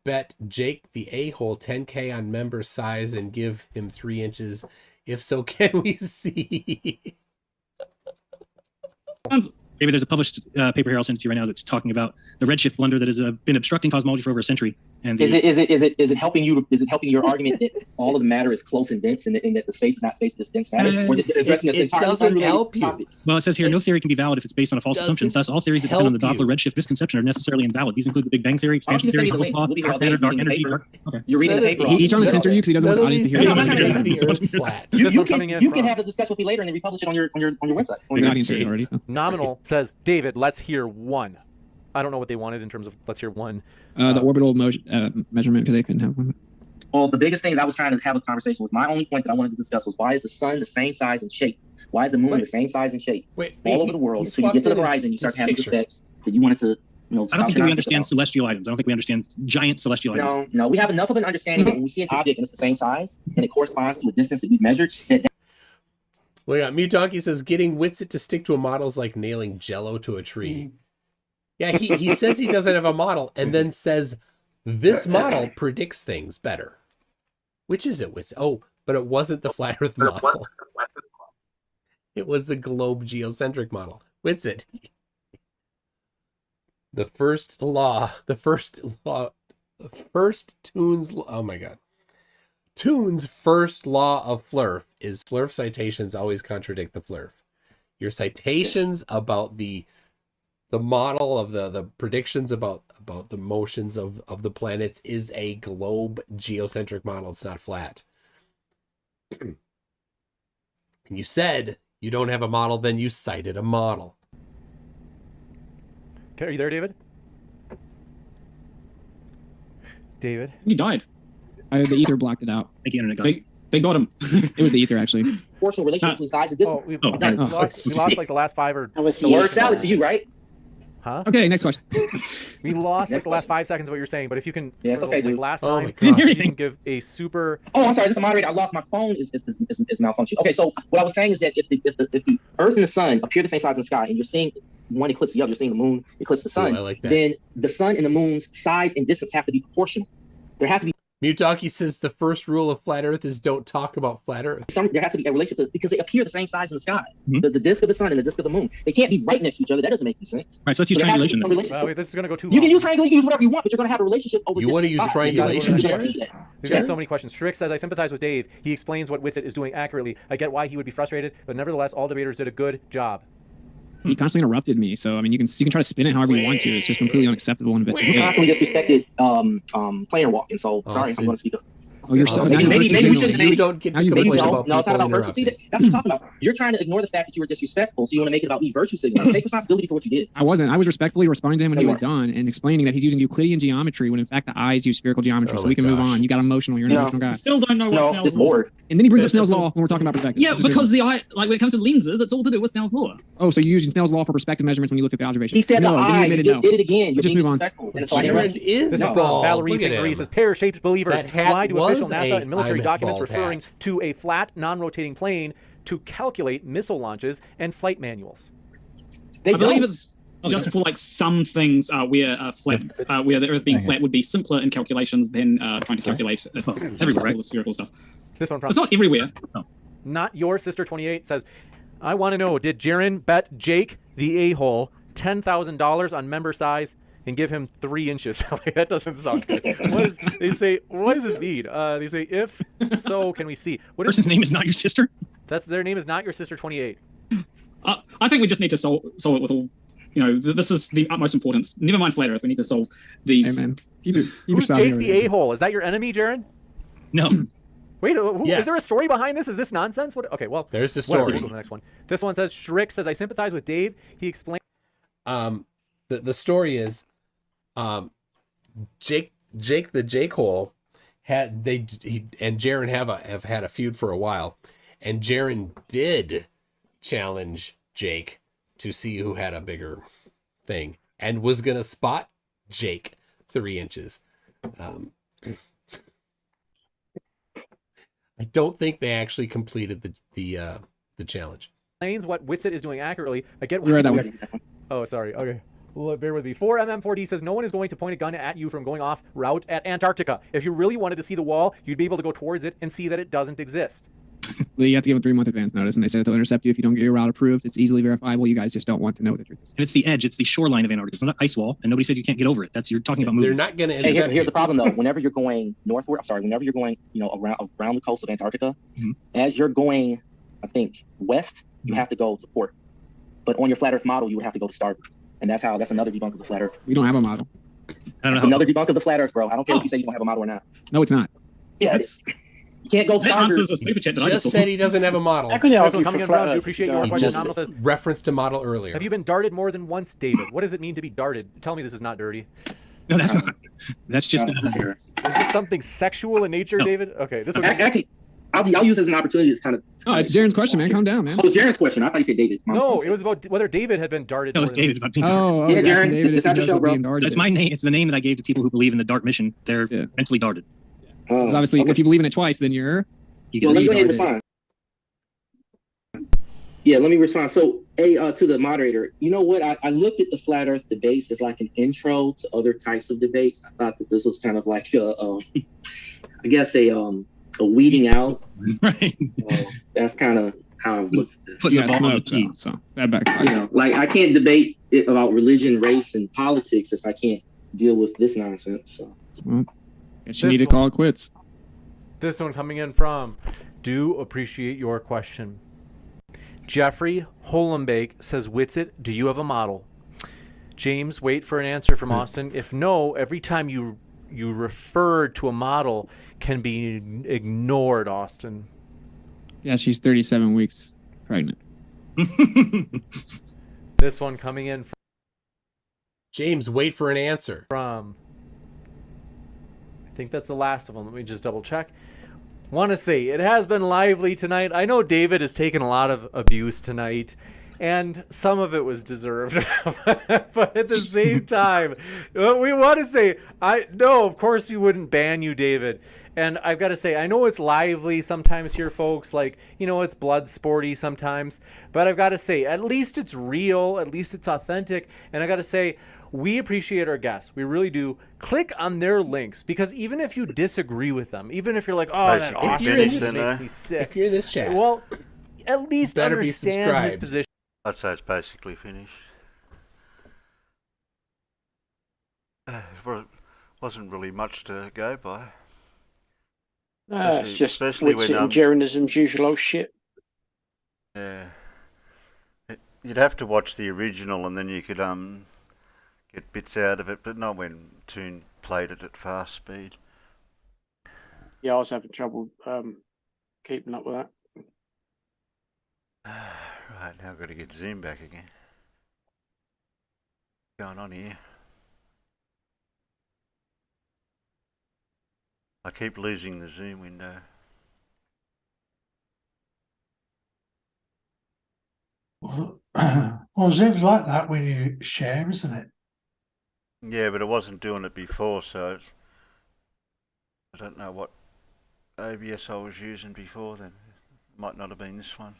Speaker 6: bet Jake the a-hole 10K on member size and give him 3 inches? If so, can we see?
Speaker 9: Maybe there's a published paper here I'll send it to you right now that's talking about the redshift blunder that has been obstructing cosmology for over a century. And
Speaker 14: is it helping you? Is it helping your argument that all of the matter is close and dense, and that the space is not space, it's dense matter? Or is it addressing
Speaker 6: it doesn't help you.
Speaker 14: Topic?
Speaker 9: Well, it says here, no theory can be valid if it's based on a false assumption. Thus, all theories that depend on the Doppler redshift misconception are necessarily invalid. These include the Big Bang theory, expansion theory, Hubble's law, dark matter, dark energy. Okay.
Speaker 14: You're reading the paper.
Speaker 8: He's trying to censor you because he doesn't want the audience to hear
Speaker 6: the Earth flat.
Speaker 14: You can have the discussion with me later and then republish it on your website.
Speaker 10: Nominal says, David, let's hear one. I don't know what they wanted in terms of let's hear one.
Speaker 8: The orbital motion, measurement, because they couldn't have one.
Speaker 14: Well, the biggest thing that I was trying to have a conversation with, my only point that I wanted to discuss was, why is the sun the same size and shape? Why is the moon the same size and shape all over the world? So you get to the horizon, you start having effects that you wanted to,
Speaker 9: I don't think we understand celestial items. I don't think we understand giant celestial items.
Speaker 14: No, we have enough of an understanding that when we see an object and it's the same size and it corresponds to a distance that we've measured.
Speaker 6: Well, yeah, Mute Donkey says getting Witsit to stick to a model is like nailing Jello to a tree. Yeah, he says he doesn't have a model and then says this model predicts things better. Which is it, Witsit? Oh, but it wasn't the flat Earth model. It was the globe geocentric model. Witsit. The first Toon's, oh my God. Toon's first law of Flurf is Flurf citations always contradict the Flurf. Your citations about the model of the predictions about the motions of the planets is a globe geocentric model. It's not flat. And you said you don't have a model, then you cited a model.
Speaker 10: Okay, are you there, David? David?
Speaker 8: He died. The ether blocked it out.
Speaker 9: Thank you, Internet guys.
Speaker 8: They got him. It was the ether, actually.
Speaker 14: Proportional relationship between size and distance.
Speaker 10: We lost like the last 5 or...
Speaker 14: The word salad to you, right?
Speaker 10: Huh?
Speaker 8: Okay, next question.
Speaker 10: We lost like the last 5 seconds of what you're saying, but if you can...
Speaker 14: Yes, okay, dude.
Speaker 10: Last time, you can give a super...
Speaker 14: Oh, I'm sorry, this is a moderator. I lost my phone. Is malfunctioning. Okay, so what I was saying is that if the Earth and the Sun appear the same size in the sky, and you're seeing one eclipse the other, you're seeing the moon eclipse the sun, then the sun and the moon's size and distance have to be proportional. There has to be...
Speaker 6: Mutaki says the first rule of flat Earth is don't talk about flat Earth.
Speaker 14: There has to be a relationship because they appear the same size in the sky. The disk of the sun and the disk of the moon. They can't be right next to each other. That doesn't make any sense.
Speaker 9: All right, so let's use triangulation.
Speaker 10: Wait, this is going to go too long.
Speaker 14: You can use triangulation, you can use whatever you want, but you're going to have a relationship over
Speaker 6: You want to use triangulation, Jared?
Speaker 10: We've got so many questions. Strick says, I sympathize with Dave. He explains what Witsit is doing accurately. I get why he would be frustrated, but nevertheless, all debaters did a good job.
Speaker 8: He constantly interrupted me, so I mean, you can try to spin it however you want to. It's just completely unacceptable.
Speaker 14: You constantly disrespected player walking, so sorry, I'm going to speak up.
Speaker 8: Oh, you're so
Speaker 14: maybe we should.
Speaker 6: You don't get to complain about
Speaker 14: no, it's not
Speaker 6: people
Speaker 14: about virtue. See,
Speaker 6: interrupting.
Speaker 14: that's what I'm talking about. You're trying to ignore the fact that you were disrespectful, so you want to make it about me virtue signaling. Take responsibility for what you did.
Speaker 8: I wasn't. I was respectfully responding to him when he was done and explaining that he's using Euclidean geometry when in fact the eyes use spherical geometry. So we can move on. You got emotional. You're an emotional guy.
Speaker 11: Still don't know what Snell's law.
Speaker 8: And then he brings up Snell's law when we're talking about perspective.
Speaker 11: Yeah, because the eye, like when it comes to lenses, it's all to do with Snell's law.
Speaker 8: Oh, so you're using Snell's law for perspective measurements when you look at the observation.
Speaker 14: He said
Speaker 8: no,
Speaker 14: the
Speaker 8: then
Speaker 14: eye.
Speaker 8: you admitted
Speaker 14: You just
Speaker 8: no.
Speaker 14: did it again. You're
Speaker 8: Just
Speaker 14: being
Speaker 8: move on.
Speaker 14: disrespectful. And so
Speaker 6: Jared is bald.
Speaker 10: Valerie
Speaker 6: Look at
Speaker 10: St. Marie
Speaker 6: him.
Speaker 10: says pear-shaped believers.
Speaker 6: That hat
Speaker 10: Why do
Speaker 6: was
Speaker 10: official NASA and military
Speaker 6: a
Speaker 10: documents
Speaker 6: bald
Speaker 10: referring
Speaker 6: hat.
Speaker 10: to a flat, non-rotating plane to calculate missile launches and flight manuals?
Speaker 11: I believe it's just for like some things where where the Earth being flat would be simpler in calculations than trying to calculate everywhere, all the spherical stuff.
Speaker 10: This one from
Speaker 11: It's not everywhere. No.
Speaker 10: Not Your Sister 28 says, I want to know, did Jaren bet Jake the a-hole $10,000 on member size and give him 3 inches? That doesn't sound good. They say, what does this mean? They say, if so, can we see? What
Speaker 9: Person's name is Not Your Sister?
Speaker 10: That's their name is Not Your Sister 28.
Speaker 11: I think we just need to solve it with all. This is the utmost importance. Never mind flat Earth. We need to solve these.
Speaker 8: Hey, man.
Speaker 10: Who's Jake the a-hole? Is that your enemy, Jaren?
Speaker 9: No.
Speaker 10: Wait,
Speaker 6: Yes.
Speaker 10: is there a story behind this? Is this nonsense? What? Okay, well,
Speaker 6: There's the
Speaker 10: whatever,
Speaker 6: story.
Speaker 10: we'll go to the next one. This one says, Shrick says, I sympathize with Dave. He explained.
Speaker 6: The story is, Jake the Jake hole and Jaren have had a feud for a while, and Jaren did challenge Jake to see who had a bigger thing and was gonna spot Jake 3 inches. I don't think they actually completed the challenge.
Speaker 10: Explains what Witsit is doing accurately. I get.
Speaker 8: We read that one.
Speaker 10: Oh, sorry. Okay. Well, bear with me. 4MM4D says no one is going to point a gun at you from going off route at Antarctica. If you really wanted to see the wall, you'd be able to go towards it and see that it doesn't exist.
Speaker 8: Well, you have to give a 3-month advance notice, and they said they'll intercept you if you don't get your route approved. It's easily verifiable. You guys just don't want to know the truth.
Speaker 9: And it's the edge. It's the shoreline of Antarctica. It's not an ice wall, and nobody said you can't get over it. You're talking about movies.
Speaker 6: They're not going to
Speaker 14: Hey,
Speaker 6: intercept
Speaker 14: here's the problem though. Whenever you're going northward, whenever you're going, around the coast of Antarctica, as you're going, I think west, you have to go to port. But on your flat Earth model, you would have to go to starboard, and that's another debunk of the flat Earth.
Speaker 8: We don't have a model.
Speaker 9: I don't know.
Speaker 14: Another debunk of the flat Earth, bro. I don't care if you say you don't have a model or not.
Speaker 8: No, it's not.
Speaker 14: Yeah, you can't go
Speaker 11: That
Speaker 14: starboard.
Speaker 11: answers a super chat that I
Speaker 6: Just
Speaker 11: just
Speaker 6: said he doesn't have a model.
Speaker 2: How can you
Speaker 10: This
Speaker 2: argue
Speaker 10: one
Speaker 2: for
Speaker 10: coming in
Speaker 2: flat
Speaker 10: from, do
Speaker 2: Earth?
Speaker 10: appreciate
Speaker 2: if
Speaker 10: your
Speaker 2: you
Speaker 10: question.
Speaker 2: don't-
Speaker 10: Nominal says,
Speaker 6: Reference to model earlier.
Speaker 10: have you been darted more than once, David? What does it mean to be darted? Tell me this is not dirty.
Speaker 9: No, that's not. That's just.
Speaker 10: Is this something sexual in nature, David? Okay, this was
Speaker 14: Actually, I'll use it as an opportunity to kind of.
Speaker 8: Oh, it's Jaren's question, man. Calm down, man.
Speaker 14: Oh, it's Jaren's question. I thought you said David.
Speaker 10: no. It was about whether David had been darted.
Speaker 9: No,
Speaker 10: more
Speaker 9: it's
Speaker 10: than
Speaker 9: David.
Speaker 10: once.
Speaker 8: Oh,
Speaker 14: Yeah,
Speaker 8: he's asking
Speaker 14: Jaren,
Speaker 8: David
Speaker 14: it's
Speaker 8: if he
Speaker 14: not your
Speaker 8: knows
Speaker 14: show,
Speaker 8: what
Speaker 14: bro.
Speaker 8: being darted
Speaker 9: That's my
Speaker 8: is.
Speaker 9: name. It's the name that I gave to people who believe in the dark mission. They're mentally darted.
Speaker 8: Because obviously, if you believe in it twice, then you're.
Speaker 9: You get
Speaker 14: Well, let me go ahead and
Speaker 8: retarded.
Speaker 14: respond. Yeah, let me respond. So, to the moderator, you know what? I looked at the flat Earth debates as like an intro to other types of debates. I thought that this was kind of like a weeding out.
Speaker 9: Right.
Speaker 14: That's kind of how I've looked at this.
Speaker 8: You got smoked, so that backfired.
Speaker 14: Like I can't debate about religion, race, and politics if I can't deal with this nonsense. So.
Speaker 8: Well, guess you need to call it quits.
Speaker 10: This one coming in from, do appreciate your question. Jeffrey Holenbake says, Witsit, do you have a model? James, wait for an answer from Austin. If no, every time you refer to a model can be ignored, Austin.
Speaker 8: Yeah, she's 37 weeks pregnant.
Speaker 10: This one coming in
Speaker 6: James, wait for an answer.
Speaker 10: from I think that's the last of them. Let me just double check. Want to say it has been lively tonight. I know David has taken a lot of abuse tonight, and some of it was deserved. But at the same time, we want to say, of course we wouldn't ban you, David. And I've got to say, I know it's lively sometimes here, folks. Like, it's blood sporty sometimes. But I've got to say, at least it's real. At least it's authentic. And I got to say, we appreciate our guests. We really do. Click on their links, because even if you disagree with them, even if you're like, oh, that Austin makes me sick.
Speaker 6: If you're in this chat,
Speaker 10: well, at least
Speaker 6: better be
Speaker 10: understand his
Speaker 6: subscribed.
Speaker 10: position.
Speaker 1: I'd say it's basically finished. Wasn't really much to go by.
Speaker 2: It's just
Speaker 1: especially
Speaker 2: Witsit
Speaker 1: when,
Speaker 2: and Jeranism's usual old shit.
Speaker 1: Yeah. You'd have to watch the original and then you could get bits out of it, but not when Toon played it at fast speed.
Speaker 2: Yeah, I was having trouble keeping up with that.
Speaker 1: Right, now I've got to get Zoom back again. What's going on here? I keep losing the Zoom window.
Speaker 3: Well, Zoom's like that when you share, isn't it?
Speaker 1: Yeah, but I wasn't doing it before, so I don't know what OBS I was using before then. Might not have been this one.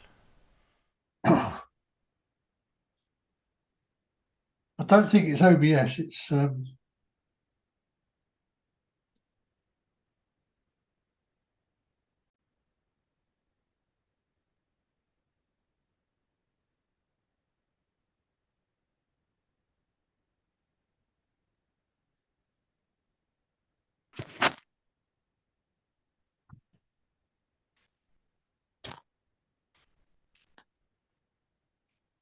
Speaker 3: I don't think it's OBS. It's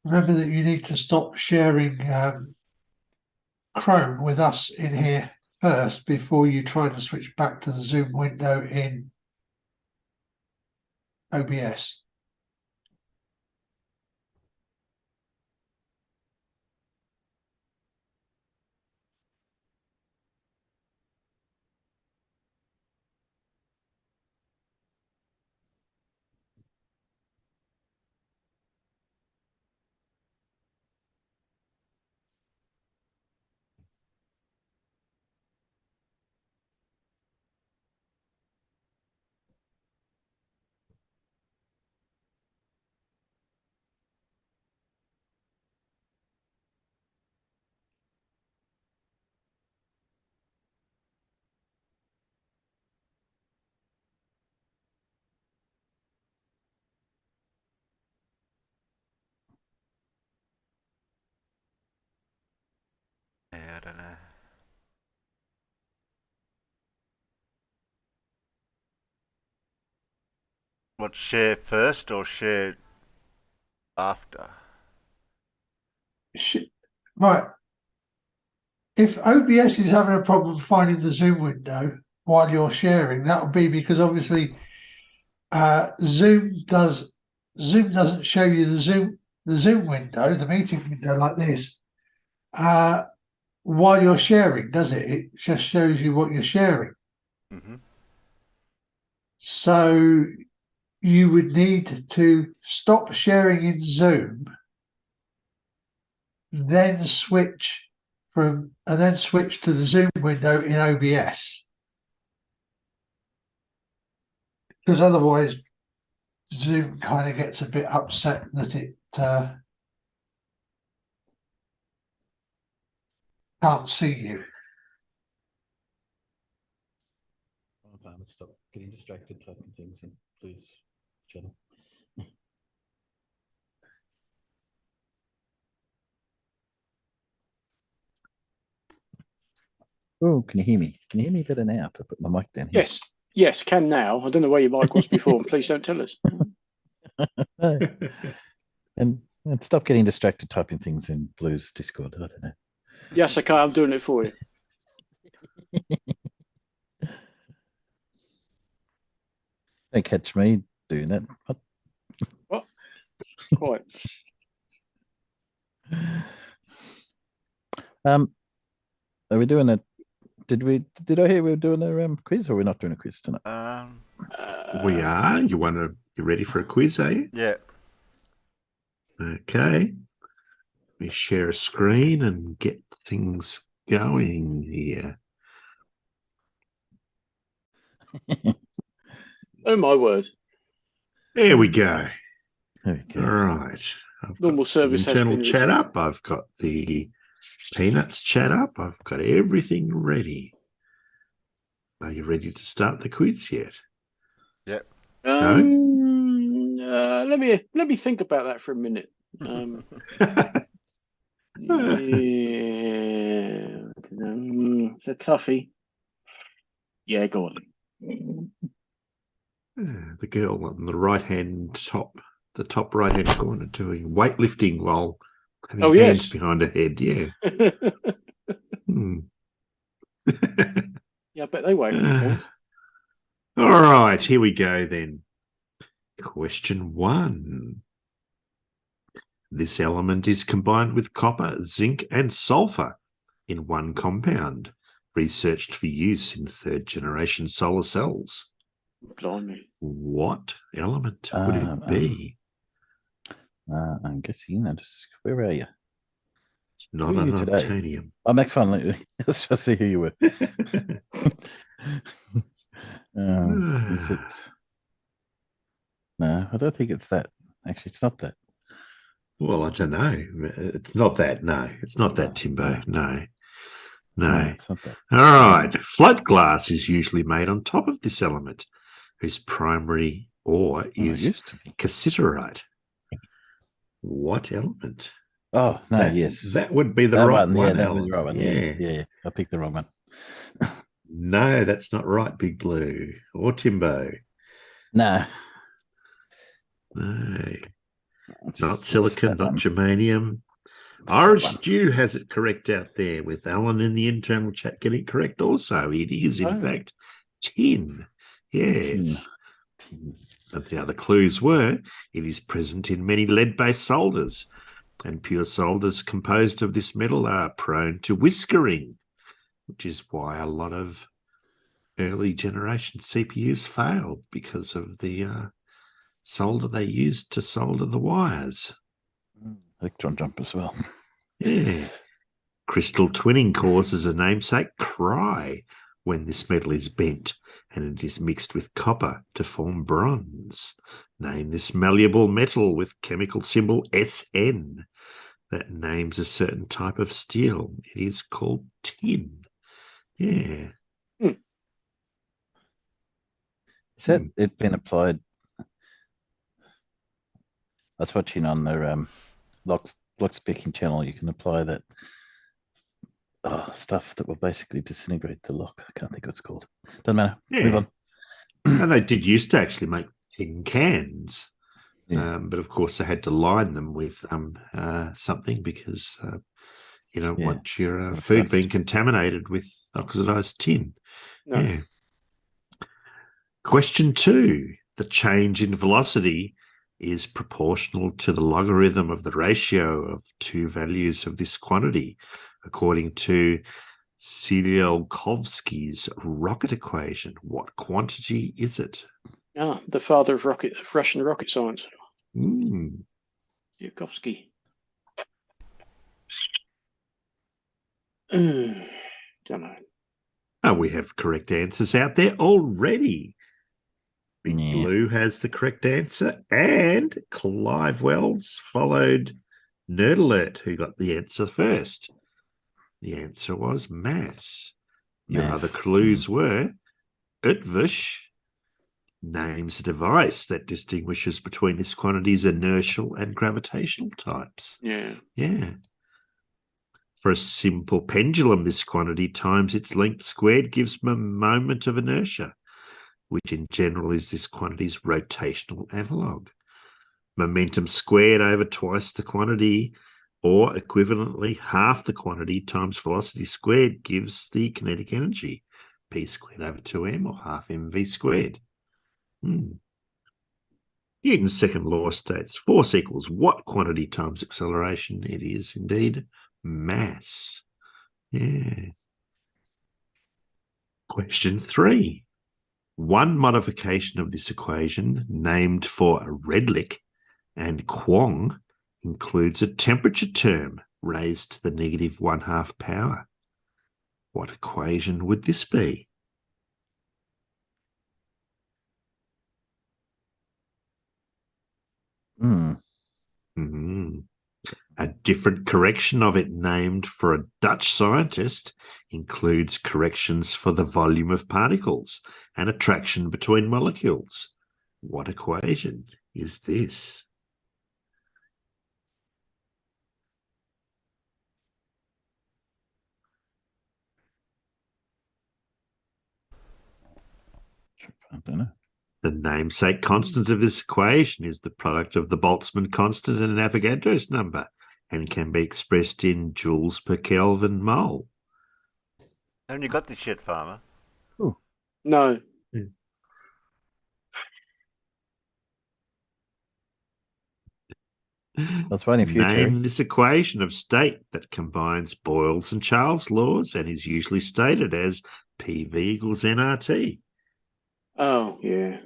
Speaker 3: remember that you need to stop sharing Chrome with us in here first before you try to switch back to the Zoom window in OBS.
Speaker 1: Yeah, I don't know. What, share first or share after?
Speaker 3: Right. If OBS is having a problem finding the Zoom window while you're sharing, that will be because obviously Zoom doesn't show you the Zoom window, the meeting window like this, while you're sharing, does it? It just shows you what you're sharing.
Speaker 1: Mm-hmm.
Speaker 3: So you would need to stop sharing in Zoom, then switch to the Zoom window in OBS. Because otherwise Zoom kind of gets a bit upset that it can't see you.
Speaker 5: Stop getting distracted typing things in, please, channel. Oh, can you hear me? Can you hear me better now? I put my mic down here.
Speaker 2: Yes, can now. I don't know where your mic was before. And please don't tell us.
Speaker 5: and stop getting distracted typing things in Blue's Discord. I don't know.
Speaker 2: Yes, okay, I'm doing it for you.
Speaker 5: Don't catch me doing that.
Speaker 2: What? Quite.
Speaker 5: Are we doing a? Did I hear we were doing a quiz, or we're not doing a quiz tonight?
Speaker 7: We are. You ready for a quiz, are you?
Speaker 1: Yeah.
Speaker 7: Okay. Let me share a screen and get things going here.
Speaker 2: Oh my word.
Speaker 7: There we go.
Speaker 5: There we go.
Speaker 7: All right. I've
Speaker 2: Normal
Speaker 7: got
Speaker 2: service
Speaker 7: the
Speaker 2: has
Speaker 7: internal
Speaker 2: been
Speaker 7: chat
Speaker 2: resumed.
Speaker 7: up. I've got the Peanuts chat up. I've got everything ready. Are you ready to start the quiz yet?
Speaker 1: Yep.
Speaker 2: Let me think about that for a minute. Yeah, it's a toughie. Yeah, go on.
Speaker 7: The girl on the right-hand the top right-hand corner doing weightlifting while having hands behind her head. Yeah.
Speaker 2: Yeah, I bet they weigh a few pounds.
Speaker 7: All right, here we go then. Question 1. This element is combined with copper, zinc, and sulfur in one compound, researched for use in third-generation solar cells.
Speaker 2: Blimey.
Speaker 7: What element would it be?
Speaker 5: I'm guessing. Where are you?
Speaker 7: It's not
Speaker 5: Who are
Speaker 7: an
Speaker 5: you today?
Speaker 7: unobtainium.
Speaker 5: Oh, Max Fun. Let's just see who you were. Is it? No, I don't think it's that. Actually, it's not that.
Speaker 7: Well, I don't know. It's not that. No, it's not that, Timbo. No.
Speaker 5: It's not that.
Speaker 7: All right. Float glass is usually made on top of this element, whose primary ore is cassiterite. What element?
Speaker 5: Oh, no, yes.
Speaker 7: That would be the right one.
Speaker 5: Yeah, that was the right one.
Speaker 7: Yeah.
Speaker 5: Yeah. I picked the wrong one.
Speaker 7: No, that's not right, Big Blue. Or Timbo.
Speaker 5: No.
Speaker 7: Not silicon, not germanium. Irish Stew has it correct out there, with Alan in the internal chat getting it correct also. It is, in fact, tin. Yes. But the other clues were, it is present in many lead-based solders, and pure solders composed of this metal are prone to whiskering, which is why a lot of early generation CPUs failed, because of the solder they used to solder the wires.
Speaker 5: Electron jump as well.
Speaker 7: Yeah. Crystal twinning causes a namesake cry when this metal is bent and it is mixed with copper to form bronze. Name this malleable metal with chemical symbol SN that names a certain type of steel. It is called tin. Yeah.
Speaker 5: Is that it been applied? I was watching on the lock speaking channel. You can apply that stuff that will basically disintegrate the lock. I can't think what it's called. Doesn't matter.
Speaker 7: Yeah.
Speaker 5: Move on.
Speaker 7: And they did used to actually make tin cans. But of course they had to line them with something, because you don't want your food being contaminated with oxidized tin.
Speaker 2: No.
Speaker 7: Yeah. Question 2. The change in velocity is proportional to the logarithm of the ratio of two values of this quantity, according to Tsiolkovsky's rocket equation. What quantity is it?
Speaker 2: The father of Russian rocket science. Tsiolkovsky. Don't know.
Speaker 7: We have correct answers out there already. Big Blue has the correct answer, and Clive Wells followed Nerd Alert, who got the answer first. The answer was mass. Your other clues were Utvush names a device that distinguishes between this quantity's inertial and gravitational types. Yeah. For a simple pendulum, this quantity times its length squared gives a moment of inertia, which in general is this quantity's rotational analog. Momentum squared over twice the quantity, or equivalently half the quantity times velocity squared, gives the kinetic energy, p squared over 2m, or half mv squared. Newton's second law states force equals what quantity times acceleration? It is indeed mass. Yeah. Question 3. One modification of this equation, named for Redlich and Kwong, includes a temperature term raised to the negative 1/2 power. What equation would this be? A different correction of it, named for a Dutch scientist, includes corrections for the volume of particles and attraction between molecules. What equation is this?
Speaker 5: I don't know.
Speaker 7: The namesake constant of this equation is the product of the Boltzmann constant and Avogadro's number, and can be expressed in joules per Kelvin mole.
Speaker 1: Haven't you got this yet, Farmer?
Speaker 2: No.
Speaker 5: I was waiting for you, Terry.
Speaker 7: Name this equation of state that combines Boyle's and Charles' laws and is usually stated as PV equals nRT.
Speaker 2: Oh, yeah.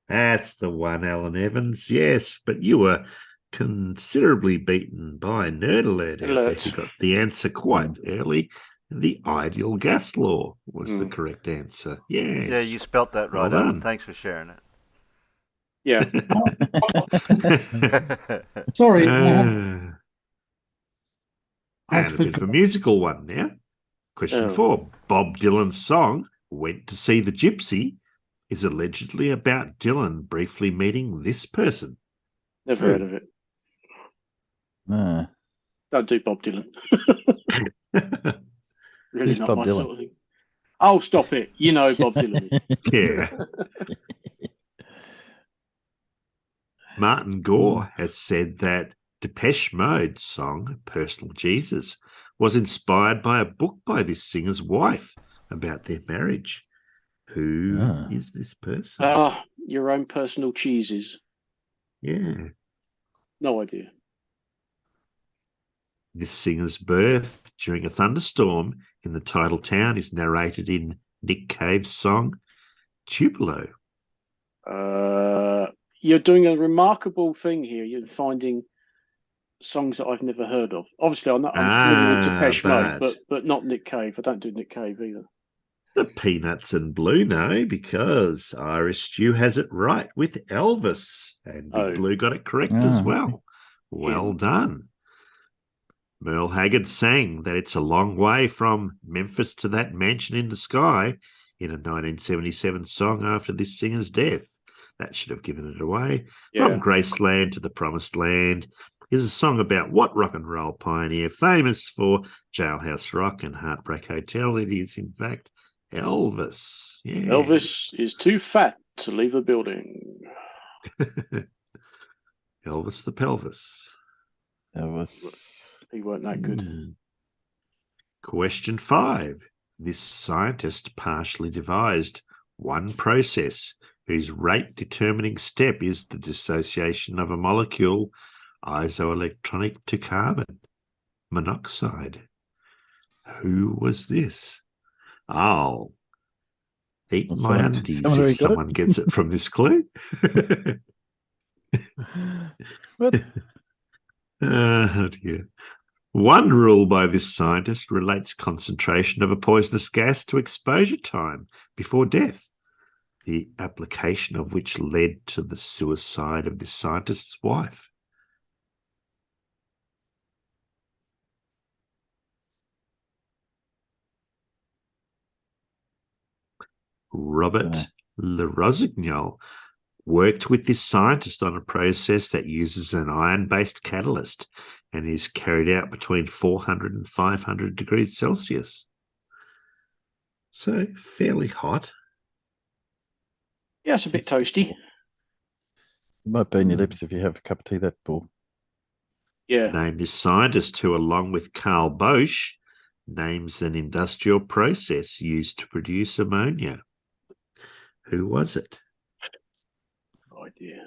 Speaker 7: That's the one, Alan Evans. Yes, but you were considerably beaten by Nerd Alert. You got the answer quite early. The ideal gas law was the correct answer. Yes.
Speaker 1: Yeah, you spelt that right,
Speaker 7: Well
Speaker 1: Alan.
Speaker 7: done.
Speaker 1: Thanks for sharing it.
Speaker 2: Yeah.
Speaker 3: Sorry.
Speaker 7: And a bit of a musical one now. Question 4. Bob Dylan's song, Went to See the Gypsy, is allegedly about Dylan briefly meeting this person.
Speaker 2: Never heard of it. Don't do Bob Dylan. Really
Speaker 5: Who's
Speaker 2: not
Speaker 5: Bob
Speaker 2: my
Speaker 5: Dylan?
Speaker 2: sort of thing. Oh, stop it. You know Bob Dylan is.
Speaker 7: Yeah. Martin Gore has said that Depeche Mode's song, Personal Jesus, was inspired by a book by this singer's wife about their marriage. Who is this person?
Speaker 2: Your own personal cheeses.
Speaker 7: Yeah.
Speaker 2: No idea.
Speaker 7: This singer's birth during a thunderstorm in the title town is narrated in Nick Cave's song, Tupelo.
Speaker 2: You're doing a remarkable thing here. You're finding songs that I've never heard of. Obviously, I'm familiar with Depeche Mode, but not Nick Cave. I don't do Nick Cave either.
Speaker 7: The Peanuts and Blue know, because Irish Stew has it right with Elvis, and Big Blue got it correct as well. Well done. Merle Haggard sang that it's a long way from Memphis to that mansion in the sky in a 1977 song after this singer's death. That should have given it away.
Speaker 2: Yeah.
Speaker 7: From Graceland to the Promised Land is a song about what rock and roll pioneer famous for Jailhouse Rock and Heartbreak Hotel? It is, in fact, Elvis. Yeah.
Speaker 2: Elvis is too fat to leave the building.
Speaker 7: Elvis the Pelvis.
Speaker 5: Elvis.
Speaker 2: He weren't that good.
Speaker 7: Question 5. This scientist partially devised one process whose rate-determining step is the dissociation of a molecule isoelectronic to carbon monoxide. Who was this? I'll eat my undies if someone gets it from this clue.
Speaker 5: What?
Speaker 7: Oh dear. One rule by this scientist relates concentration of a poisonous gas to exposure time before death, the application of which led to the suicide of this scientist's wife. Robert Le Rossignol worked with this scientist on a process that uses an iron-based catalyst and is carried out between 400 and 500 degrees Celsius. So, fairly hot.
Speaker 2: Yeah, it's a bit toasty.
Speaker 5: It might burn your lips if you have a cup of tea that full.
Speaker 2: Yeah.
Speaker 7: Name this scientist who, along with Carl Bosch, names an industrial process used to produce ammonia. Who was it?
Speaker 2: No idea.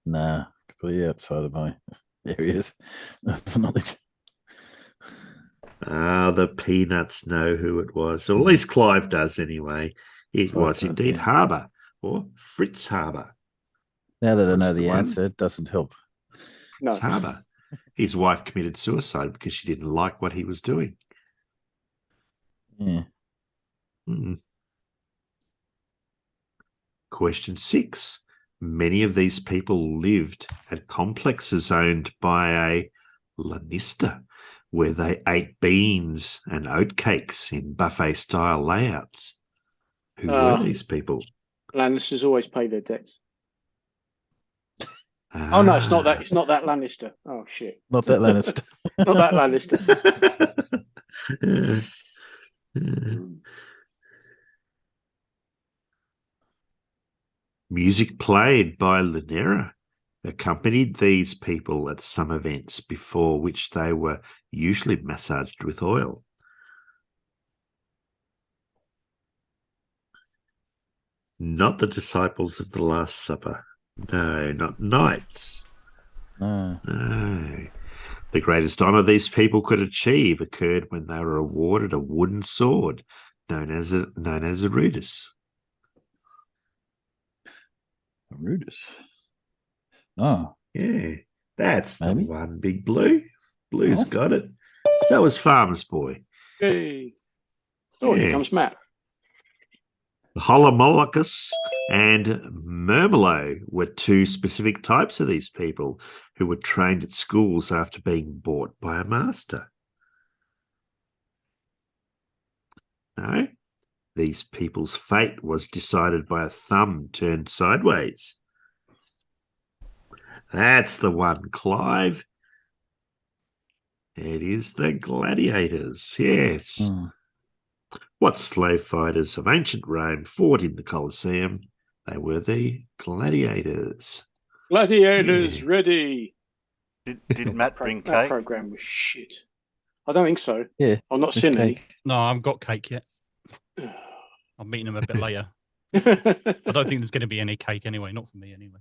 Speaker 5: Nah, completely outside of my areas of knowledge.
Speaker 7: The Peanuts know who it was. Or at least Clive does anyway. It was indeed Haber, or Fritz Haber.
Speaker 5: Now that I know the answer, it doesn't help.
Speaker 2: No.
Speaker 7: It's Haber. His wife committed suicide because she didn't like what he was doing.
Speaker 5: Yeah.
Speaker 7: Question 6. Many of these people lived at complexes owned by a Lannister, where they ate beans and oatcakes in buffet-style layouts. Who were these people?
Speaker 2: Lannisters always pay their debts. Oh no, it's not that. It's not that Lannister. Oh shit.
Speaker 5: Not that Lannister.
Speaker 2: Not that Lannister.
Speaker 7: Music played by Lanera accompanied these people at some events before which they were usually massaged with oil. Not the disciples of the Last Supper. No, not knights.
Speaker 5: No.
Speaker 7: No. The greatest honour these people could achieve occurred when they were awarded a wooden sword known as a rudis.
Speaker 5: A rudis. Oh.
Speaker 7: Yeah, that's
Speaker 5: Maybe.
Speaker 7: the one, Big Blue. Blue's got it. So is Farmer's Boy.
Speaker 2: Hey. Oh, here comes Matt.
Speaker 7: The Holomolocus and Murmelo were two specific types of these people who were trained at schools after being bought by a master. No, these people's fate was decided by a thumb turned sideways. That's the one, Clive. It is the gladiators, yes. What slave fighters of ancient Rome fought in the Colosseum? They were the gladiators.
Speaker 2: Gladiators ready.
Speaker 1: Did Matt bring
Speaker 2: That
Speaker 1: cake?
Speaker 2: program was shit. I don't think so.
Speaker 5: Yeah.
Speaker 2: I'm not seeing any.
Speaker 9: No, I haven't got cake yet. I'm meeting them a bit later. I don't think there's going to be any cake anyway. Not for me anyway.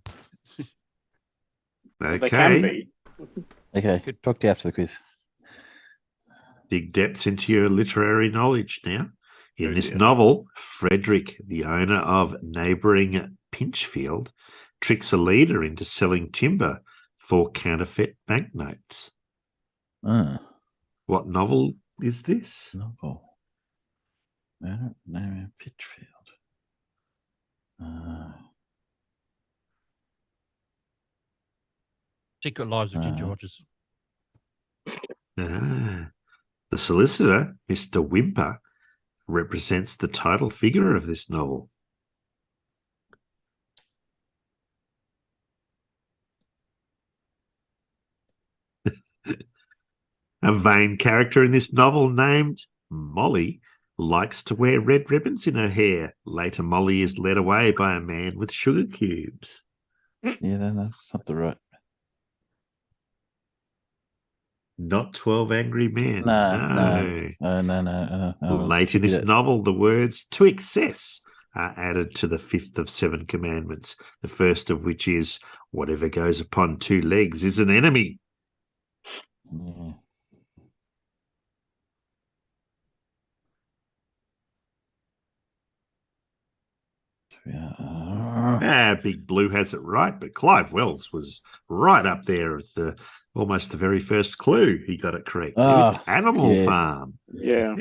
Speaker 2: They can be.
Speaker 5: Okay. Talk to you after the quiz.
Speaker 7: Dig depths into your literary knowledge now. In this novel, Frederick, the owner of neighbouring Pinchfield, tricks a leader into selling timber for counterfeit banknotes. What novel is this?
Speaker 5: Novel. No, Pitchfield.
Speaker 9: Secret Lives of Ginger Rogers.
Speaker 7: The solicitor, Mr. Whymper, represents the title figure of this novel. A vain character in this novel named Molly likes to wear red ribbons in her hair. Later, Molly is led away by a man with sugar cubes.
Speaker 5: Yeah, that's not the right.
Speaker 7: Not 12 Angry Men.
Speaker 5: No.
Speaker 7: Late in this novel, the words "to excess" are added to the fifth of 7 commandments, the first of which is, whatever goes upon 2 legs is an enemy. Big Blue has it right, but Clive Wells was right up there with almost the very first clue. He got it correct. Animal Farm.
Speaker 2: Yeah.